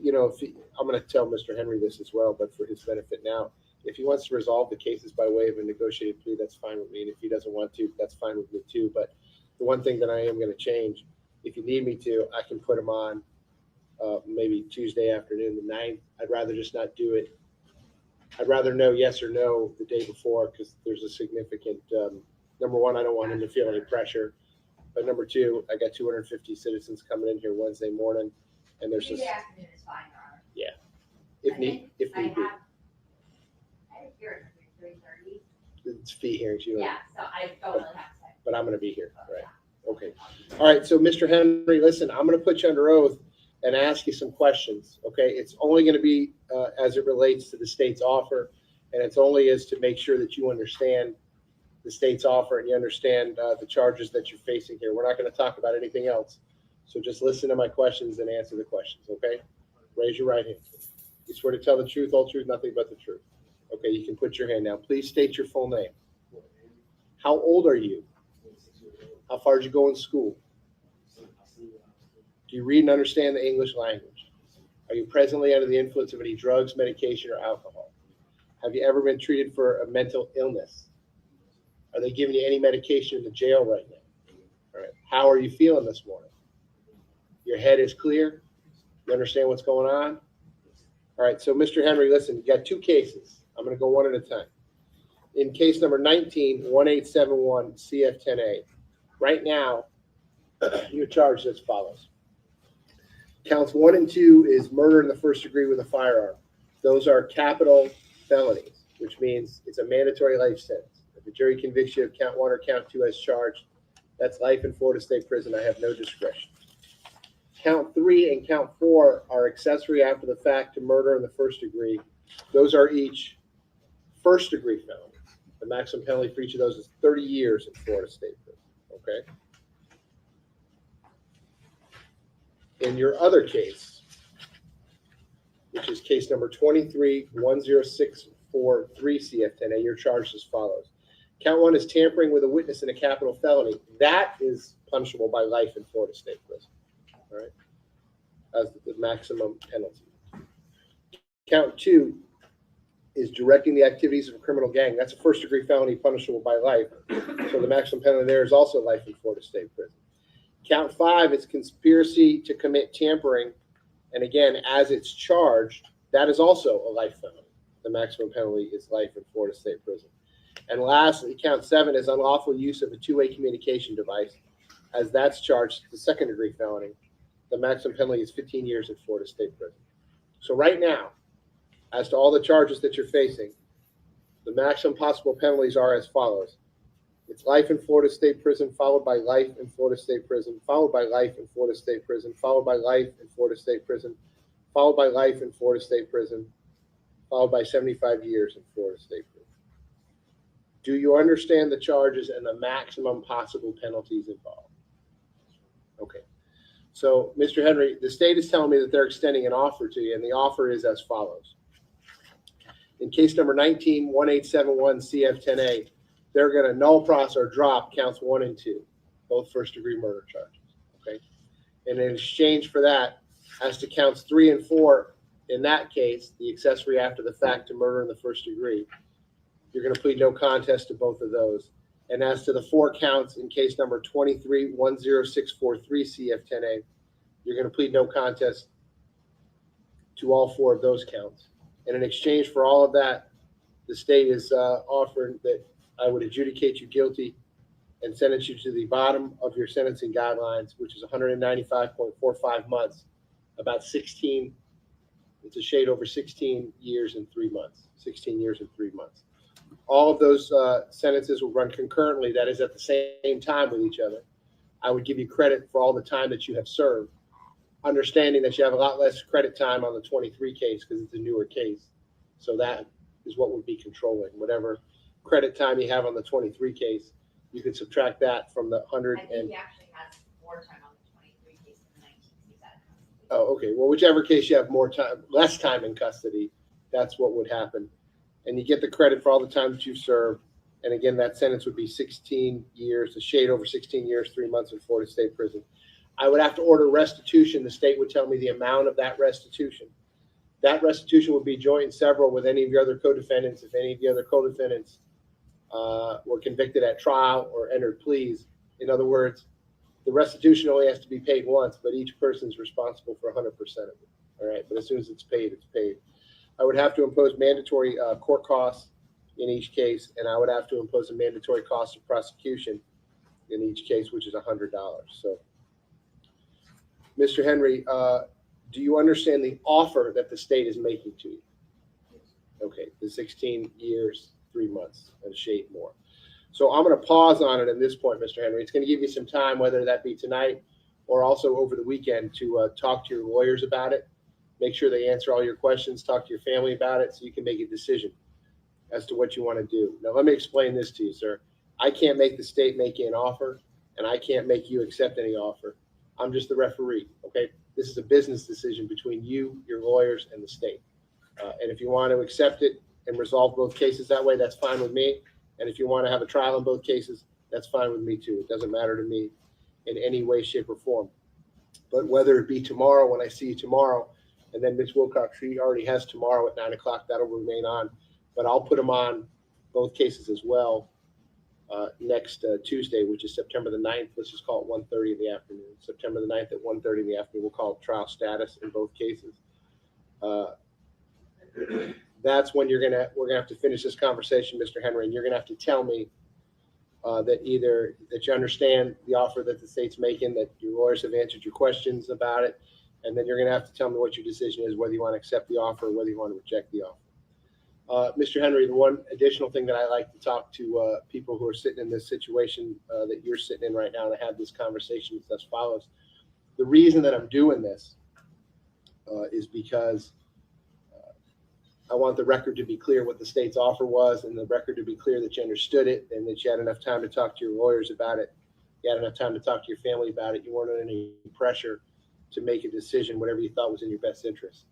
you know, I'm going to tell Mr. Henry this as well, but for his benefit now, if he wants to resolve the cases by way of a negotiated plea, that's fine with me. And if he doesn't want to, that's fine with me too. But the one thing that I am going to change, if you need me to, I can put him on maybe Tuesday afternoon, the 9th. I'd rather just not do it. I'd rather know yes or no the day before, because there's a significant, number one, I don't want him to feel any pressure. But number two, I got 250 citizens coming in here Wednesday morning, and there's just, Tuesday afternoon is fine, Your Honor. if need be. I have a hearing at 3:30. It's fee hearings, you know. Yeah, so I don't really have to say. But I'm going to be here, right? Okay. All right, so Mr. Henry, listen, I'm going to put you under oath and ask you some questions, okay? It's only going to be as it relates to the state's offer, and it's only as to make sure that you understand the state's offer and you understand the charges that you're facing here. We're not going to talk about anything else. So just listen to my questions and answer the questions, okay? Raise your right hand. You swear to tell the truth, whole truth, nothing but the truth. Okay, you can put your hand down. Please state your full name. How old are you? How far did you go in school? Do you read and understand the English language? Are you presently under the influence of any drugs, medication, or alcohol? Have you ever been treated for a mental illness? Are they giving you any medication in the jail right now? All right. How are you feeling this morning? Your head is clear? You understand what's going on? All right. So, Mr. Henry, listen, you got two cases. I'm going to go one at a time. In case number 19-1871 CF10A, right now, you're charged as follows. Counts 1 and 2 is murder in the first degree with a firearm. Those are capital felonies, which means it's a mandatory life sentence. If the jury convicts you of count 1 or count 2 as charged, that's life in Florida State Prison. I have no discretion. Count 3 and count 4 are accessory after the fact to murder in the first degree. Those are each first degree felonies. The maximum penalty for each of those is 30 years in Florida State Prison. Okay. In your other case, which is case number 23-10643 CF10A. You're charged as follows. Count 1 is tampering with a witness in a capital felony. That is punishable by life in Florida State Prison. All right, as the maximum penalty. Count 2 is directing the activities of a criminal gang. That's a first-degree felony punishable by life. So the maximum penalty there is also life in Florida State Prison. Count 5 is conspiracy to commit tampering. And again, as it's charged, that is also a life felony. The maximum penalty is life in Florida State Prison. And lastly, count 7 is unlawful use of a two-way communication device. As that's charged, the second-degree felony. The maximum penalty is 15 years in Florida State Prison. So right now, as to all the charges that you're facing, the maximum possible penalties are as follows. It's life in Florida State Prison, followed by life in Florida State Prison, followed by life in Florida State Prison, followed by life in Florida State Prison, followed by life in Florida State Prison, followed by 75 years in Florida State Prison. Do you understand the charges and the maximum possible penalties involved? Okay. So, Mr. Henry, the state is telling me that they're extending an offer to you, and the offer is as follows. In case number 19-1871 CF10A, they're going to null process or drop counts 1 and 2, both first-degree murder charges. Okay, and in exchange for that, as to counts 3 and 4, in that case, the accessory after the fact to murder in the first degree, you're going to plead no contest to both of those. And as to the 4 counts in case number 23-10643 CF10A, you're going to plead no contest to all 4 of those counts. And in exchange for all of that, the state is offering that I would adjudicate you guilty and sentence you to the bottom of your sentencing guidelines, which is 195.45 months, about 16, it's a shade over 16 years and 3 months, 16 years and 3 months. All of those sentences will run concurrently, that is at the same time with each other. I would give you credit for all the time that you have served, understanding that you have a lot less credit time on the 23 case because it's a newer case. So that is what would be controlling. Whatever credit time you have on the 23 case, you can subtract that from the 100 I think and he actually has more time on the 23 case than the 19 he's at. oh, okay. Well, whichever case you have more time, less time in custody, that's what would happen. And you get the credit for all the time that you've served. And again, that sentence would be 16 years, a shade over 16 years, 3 months in Florida State Prison. I would have to order restitution. The state would tell me the amount of that restitution. That restitution would be joint and several with any of your other co-defendants. If any of the other co-defendants were convicted at trial or entered pleas. In other words, the restitution only has to be paid once, but each person is responsible for 100% of it. All right, but as soon as it's paid, it's paid. I would have to impose mandatory court costs in each case, and I would have to impose a mandatory cost of prosecution in each case, which is $100. So, Mr. Henry, do you understand the offer that the state is making to you? Okay, the 16 years, 3 months, and a shade more. So I'm going to pause on it at this point, Mr. Henry. It's going to give you some time, whether that be tonight or also over the weekend, to talk to your lawyers about it. Make sure they answer all your questions, talk to your family about it so you can make a decision as to what you want to do. Now, let me explain this to you, sir. I can't make the state make you an offer, and I can't make you accept any offer. I'm just the referee, okay? This is a business decision between you, your lawyers, and the state. And if you want to accept it and resolve both cases that way, that's fine with me. And if you want to have a trial in both cases, that's fine with me too. It doesn't matter to me in any way, shape, or form. But whether it be tomorrow, when I see you tomorrow, and then Ms. Wilcox, she already has tomorrow at 9 o'clock, that'll remain on. But I'll put them on both cases as well next Tuesday, which is September the 9th. Let's just call it 1:30 in the afternoon. September the 9th at 1:30 in the afternoon. We'll call it trial status in both cases. That's when we're gonna have to finish this conversation, Mr. Henry, and you're gonna have to tell me that either that you understand the offer that the state's making, that your lawyers have answered your questions about it, and then you're gonna have to tell me what your decision is, whether you want to accept the offer or whether you want to reject the offer. Mr. Henry, the one additional thing that I like to talk to people who are sitting in this situation that you're sitting in right now and have this conversation is as follows. The reason that I'm doing this is because I want the record to be clear what the state's offer was, and the record to be clear that you understood it and that you had enough time to talk to your lawyers about it. You had enough time to talk to your family about it. You weren't under any pressure to make a decision, whatever you thought was in your best interest.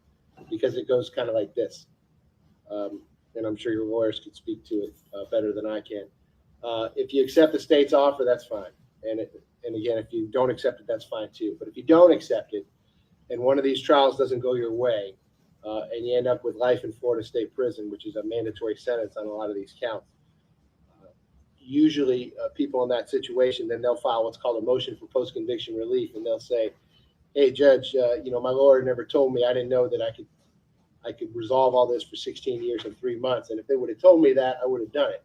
because it goes kind of like this. And I'm sure your lawyers could speak to it better than I can. If you accept the state's offer, that's fine. And again, if you don't accept it, that's fine too. But if you don't accept it, and one of these trials doesn't go your way, and you end up with life in Florida State Prison, which is a mandatory sentence on a lot of these counts, usually people in that situation, then they'll file what's called a motion for post-conviction relief, and they'll say, hey, Judge, my lawyer never told me. I didn't know that I could resolve all this for 16 years and 3 months. And if they would have told me that, I would have done it.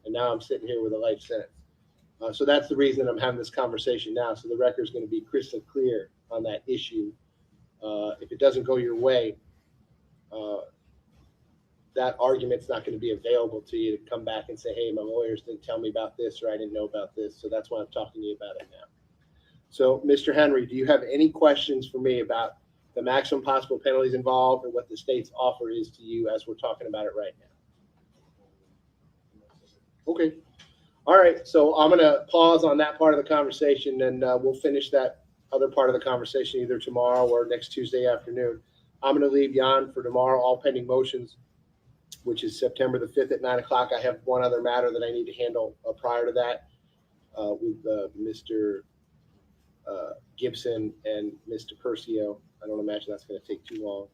And now I'm sitting here with a life sentence. So that's the reason I'm having this conversation now. So the record is going to be crystal clear on that issue. If it doesn't go your way, that argument's not going to be available to you to come back and say, hey, my lawyers didn't tell me about this, or I didn't know about this. So that's why I'm talking to you about it now. So, Mr. Henry, do you have any questions for me about the maximum possible penalties involved or what the state's offer is to you as we're talking about it right now? Okay. All right. So I'm going to pause on that part of the conversation, and we'll finish that other part of the conversation either tomorrow or next Tuesday afternoon. I'm going to leave you on for tomorrow, all pending motions, which is September the 5th at 9 o'clock. I have one other matter that I need to handle prior to that with Mr. Gibson and Mr. Percio. I don't imagine that's going to take too long.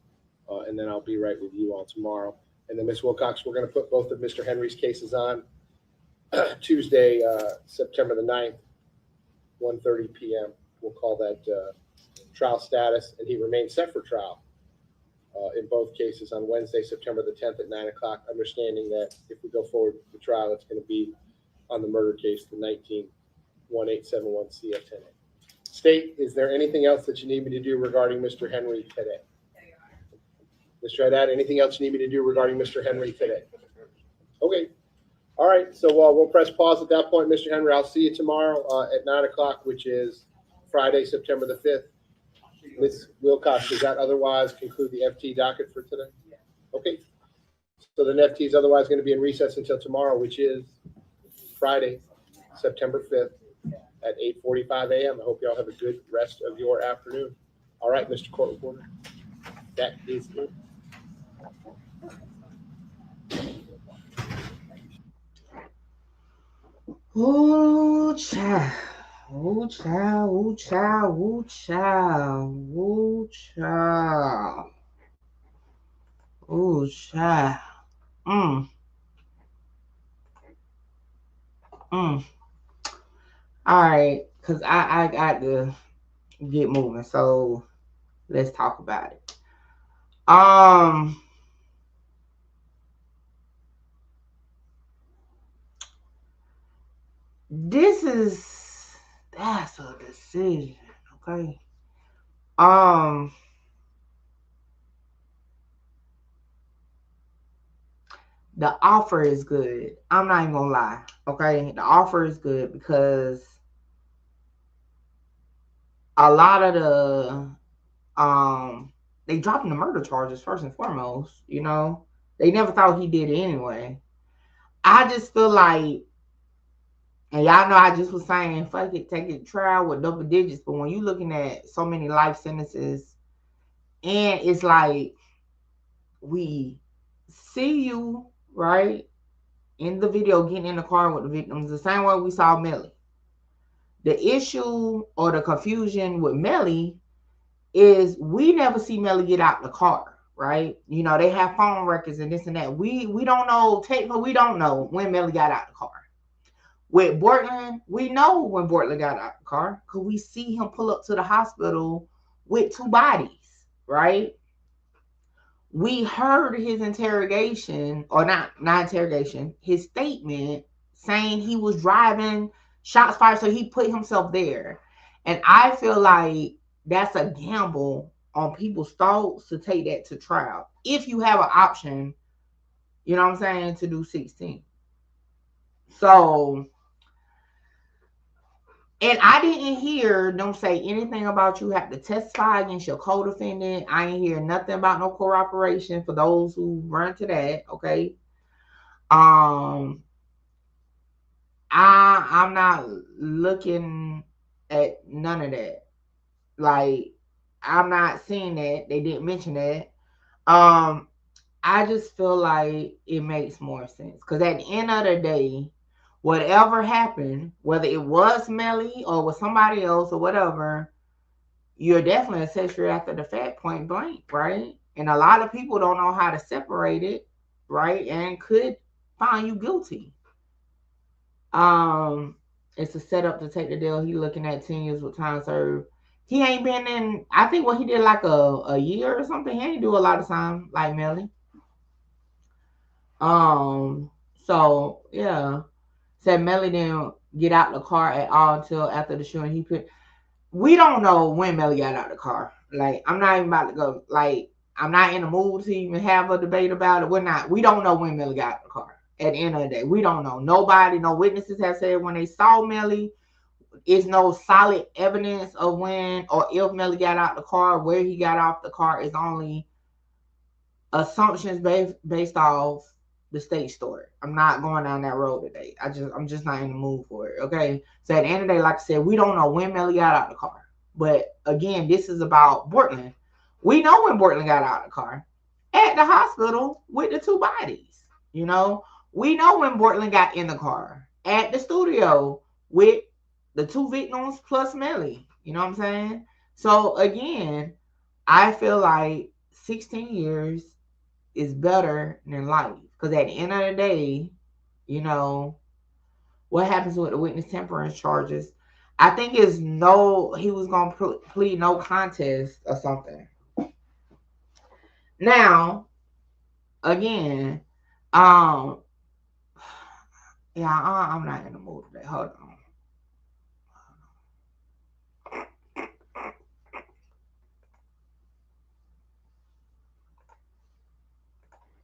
And then I'll be right with you all tomorrow. And then Ms. Wilcox, we're going to put both of Mr. Henry's cases on Tuesday, September the 9th, 1:30 p.m. We'll call that trial status, and he remains set for trial in both cases on Wednesday, September the 10th at 9 o'clock, understanding that if we go forward with the trial, it's going to be on the murder case, the 19-1871 CF10A. State, is there anything else that you need me to do regarding Mr. Henry today? Mr. Haddad, anything else you need me to do regarding Mr. Henry today? Okay. All right. So we'll press pause at that point, Mr. Henry. I'll see you tomorrow at 9 o'clock, which is Friday, September the 5th. Ms. Wilcox, does that otherwise conclude the FT docket for today? Okay. So the FT is otherwise going to be in recess until tomorrow, which is Friday, September 5th. At 8:45 a.m. I hope you all have a good rest of your afternoon. All right, Mr. Court Reporter. That is it. Ooh, child. Ooh, child. Ooh, child. Ooh, child. Ooh, child. Ooh, child. All right, because I got to get moving, so let's talk about it. That's a decision, okay? The offer is good. I'm not even gonna lie, okay? The offer is good because a lot of the they dropping the murder charges first and foremost, They never thought he did it anyway. I just feel like, and y'all know I just was saying, fuck it, take it to trial with double digits. But when you're looking at so many life sentences, and it's like, we see you, right, in the video getting in the car with the victims, the same way we saw Melly. The issue or the confusion with Melly is we never see Melly get out the car, right? They have phone records and this and that. We don't know, technically we don't know when Melly got out the car. With Bortlen, we know when Bortlen got out the car because we see him pull up to the hospital with 2 bodies, right? We heard his interrogation, or not interrogation, his statement saying he was driving, shots fired, so he put himself there. And I feel like that's a gamble on people's thoughts to take that to trial. If you have an option, to do 16. So, and I didn't hear them say anything about you have to testify against your co-defendant. I didn't hear nothing about no cooperation for those who run to that, okay? I'm not looking at none of that. Like, I'm not seeing that. They didn't mention that. I just feel like it makes more sense because at the end of the day, whatever happened, whether it was Melly or was somebody else or whatever, you're definitely accessory after the fact, point blank, right? And a lot of people don't know how to separate it, right? And could find you guilty. It's a setup to take the deal. He looking at 10 years with time served. He ain't been in, I think what he did like a year or something. He ain't do a lot of time like Melly. So yeah. Said Melly didn't get out the car at all until after the shooting. We don't know when Melly got out the car. Like, I'm not even about to go, like, I'm not in the mood to even have a debate about it. We don't know when Melly got out the car. At the end of the day, we don't know. Nobody, no witnesses have said when they saw Melly. Is no solid evidence of when or if Melly got out the car. Where he got off the car is only assumptions based off the state story. I'm not going down that road today. I'm just not in the mood for it. Okay. So at the end of the day, like I said, we don't know when Melly got out the car. But again, this is about Bortlen. We know when Bortlen got out the car. At the hospital with the two bodies. You know, we know when Bortlen got in the car. At the studio with the two victims plus Melly. You know what I'm saying? So again, I feel like 16 years is better than life. Because at the end of the day, you know, what happens with the witness temperance charges? I think he was going to plead no contest or something. Now, again, yeah, I'm not in the mood today. Hold on.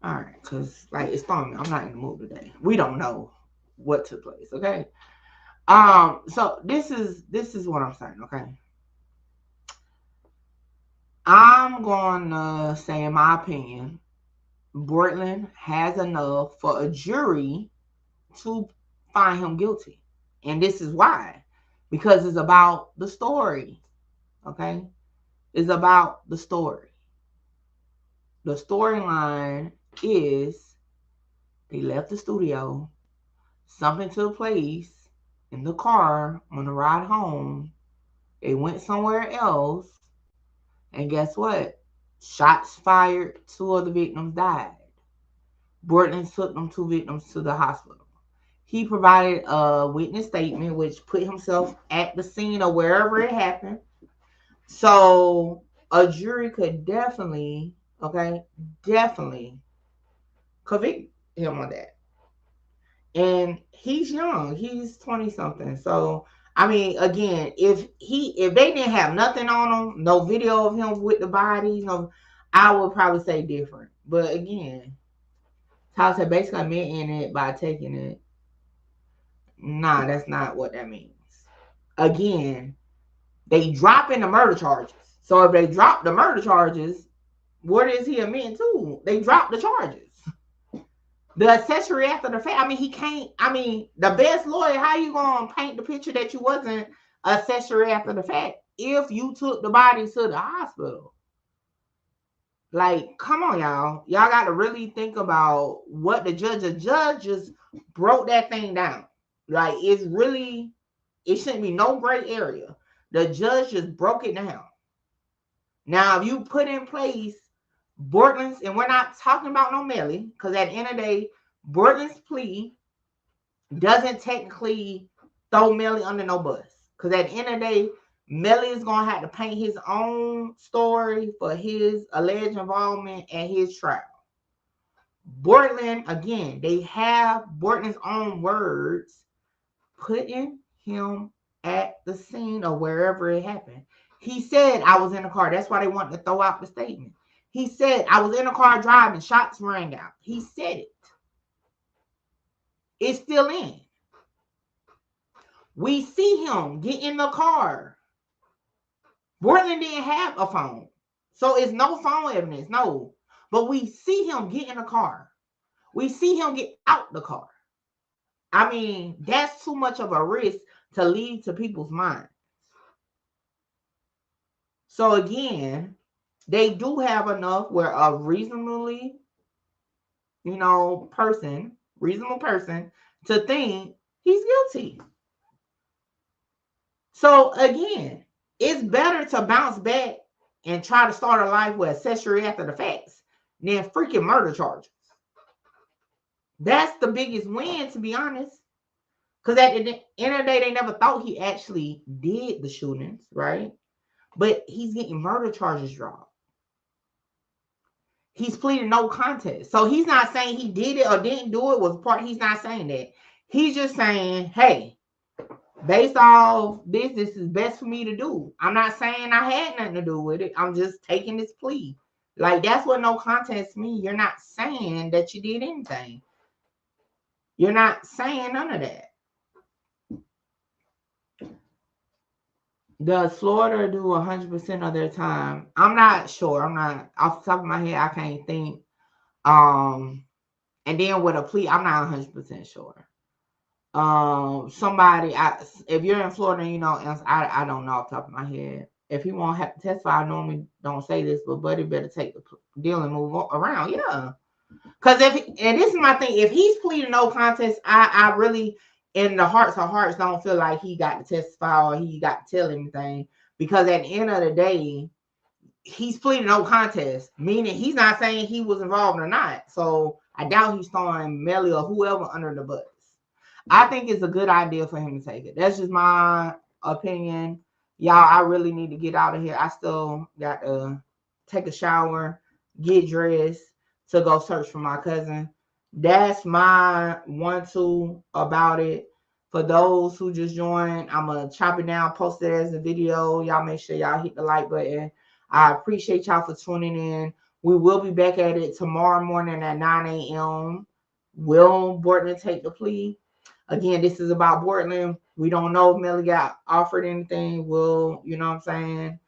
All right, because like it's fun. I'm not in the mood today. We don't know what took place. Okay. So this is what I'm saying. Okay. I'm gonna say, in my opinion, Bortlen has enough for a jury to find him guilty, and this is why, because it's about the story. Okay, it's about the story. The storyline is they left the studio, something took place in the car on the ride home. They went somewhere else, and guess what? Shots fired, 2 of the victims died. Bortlen took them 2 victims to the hospital. He provided a witness statement, which put himself at the scene or wherever it happened. So a jury could definitely convict him on that. And he's young. He's 20 something. So I mean, again, if they didn't have nothing on him, no video of him with the bodies, I would probably say different. But again, Tyler said basically meant in it by taking it. Nah, that's not what that means. Again, they dropping the murder charges. So if they drop the murder charges, what is he admitting to? They dropped the charges. The accessory after the fact, I mean, he can't, I mean, the best lawyer, how you gonna paint the picture that you wasn't accessory after the fact if you took the body to the hospital? Like, come on, y'all. Y'all got to really think about what the judge just broke that thing down. Like, it shouldn't be no gray area. The judge just broke it down. Now, if you put in place Bortlen's, and we're not talking about no Melly, because at the end of the day, Bortlen's plea doesn't technically throw Melly under no bus. Because at the end of the day, Melly is going to have to paint his own story for his alleged involvement at his trial. Bortlen, again, they have Bortlen's own words putting him at the scene or wherever it happened. He said, I was in the car. That's why they wanted to throw out the statement. He said, I was in the car driving, shots rang out. He said it. It's still in. We see him get in the car. Bortlen didn't have a phone. So it's no phone evidence, no. But we see him get in the car. We see him get out the car. I mean, that's too much of a risk to leave to people's minds. So again, they do have enough where a reasonably, reasonable person to think he's guilty. So again, it's better to bounce back and try to start a life with accessory after the facts than freaking murder charges. That's the biggest win, to be honest. Because at the end of the day, they never thought he actually did the shootings, right? But he's getting murder charges dropped. He's pleading no contest. So he's not saying he did it or didn't do it was part. He's not saying that. He's just saying, hey, based off this is best for me to do. I'm not saying I had nothing to do with it. I'm just taking this plea. Like, that's what no contest means. You're not saying that you did anything. You're not saying none of that. Does Florida do 100% of their time? I'm not sure. I'm not, off the top of my head, I can't think. And then with a plea, I'm not 100% sure. Somebody, if you're in Florida, I don't know off the top of my head. If he won't have to testify, I normally don't say this, but buddy better take the deal and move around. Yeah. Because and this is my thing, if he's pleading no contest, I really, in the hearts of hearts, don't feel like he got to testify or he got to tell anything. Because at the end of the day, he's pleading no contest, meaning he's not saying he was involved or not. So I doubt he's throwing Melly or whoever under the bus. I think it's a good idea for him to take it. That's just my opinion. Y'all, I really need to get out of here. I still got to take a shower, get dressed to go search for my cousin. That's my 1-2 about it. For those who just joined, I'm going to chop it down, post it as a video. Y'all make sure y'all hit the like button. I appreciate y'all for tuning in. We will be back at it tomorrow morning at 9 a.m. Will Bortlen take the plea? Again, this is about Bortlen. We don't know if Melly got offered anything. We'll, figure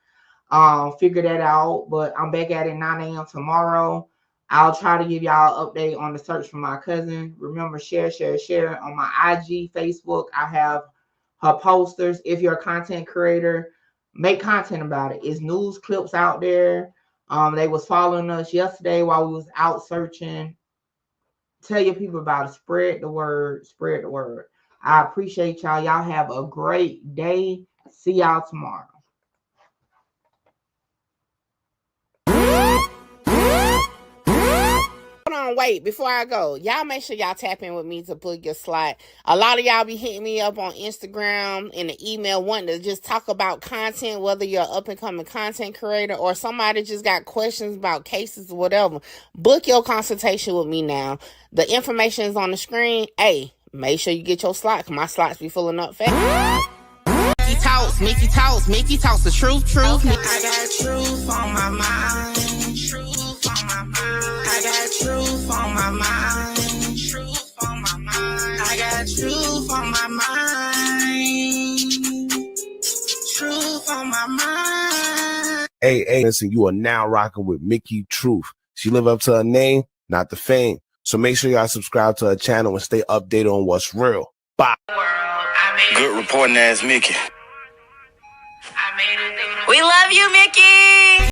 that out. But I'm back at it 9 a.m. tomorrow. I'll try to give y'all an update on the search for my cousin. Remember, share on my IG, Facebook. I have her posters. If you're a content creator, make content about it. It's news clips out there. They was following us yesterday while we was out searching. Tell your people about it. Spread the word. Spread the word. I appreciate y'all. Y'all have a great day. See y'all tomorrow. Hold on, wait, before I go, y'all make sure y'all tap in with me to book your slot. A lot of y'all be hitting me up on Instagram and the email wanting to just talk about content, whether you're an up-and-coming content creator or somebody just got questions about cases or whatever. Book your consultation with me now. The information is on the screen. Hey, make sure you get your slot, because my slots be filling up fast. Mickey talks the truth. I got truth on my mind. I got truth on my mind. I got truth on my mind. Truth on my mind. Hey, listen, you are now rocking with Mickey Truth. She live up to her name, not the fame. So make sure y'all subscribe to her channel and stay updated on what's real. Bye. Good reporting ass Mickey. We love you, Mickey.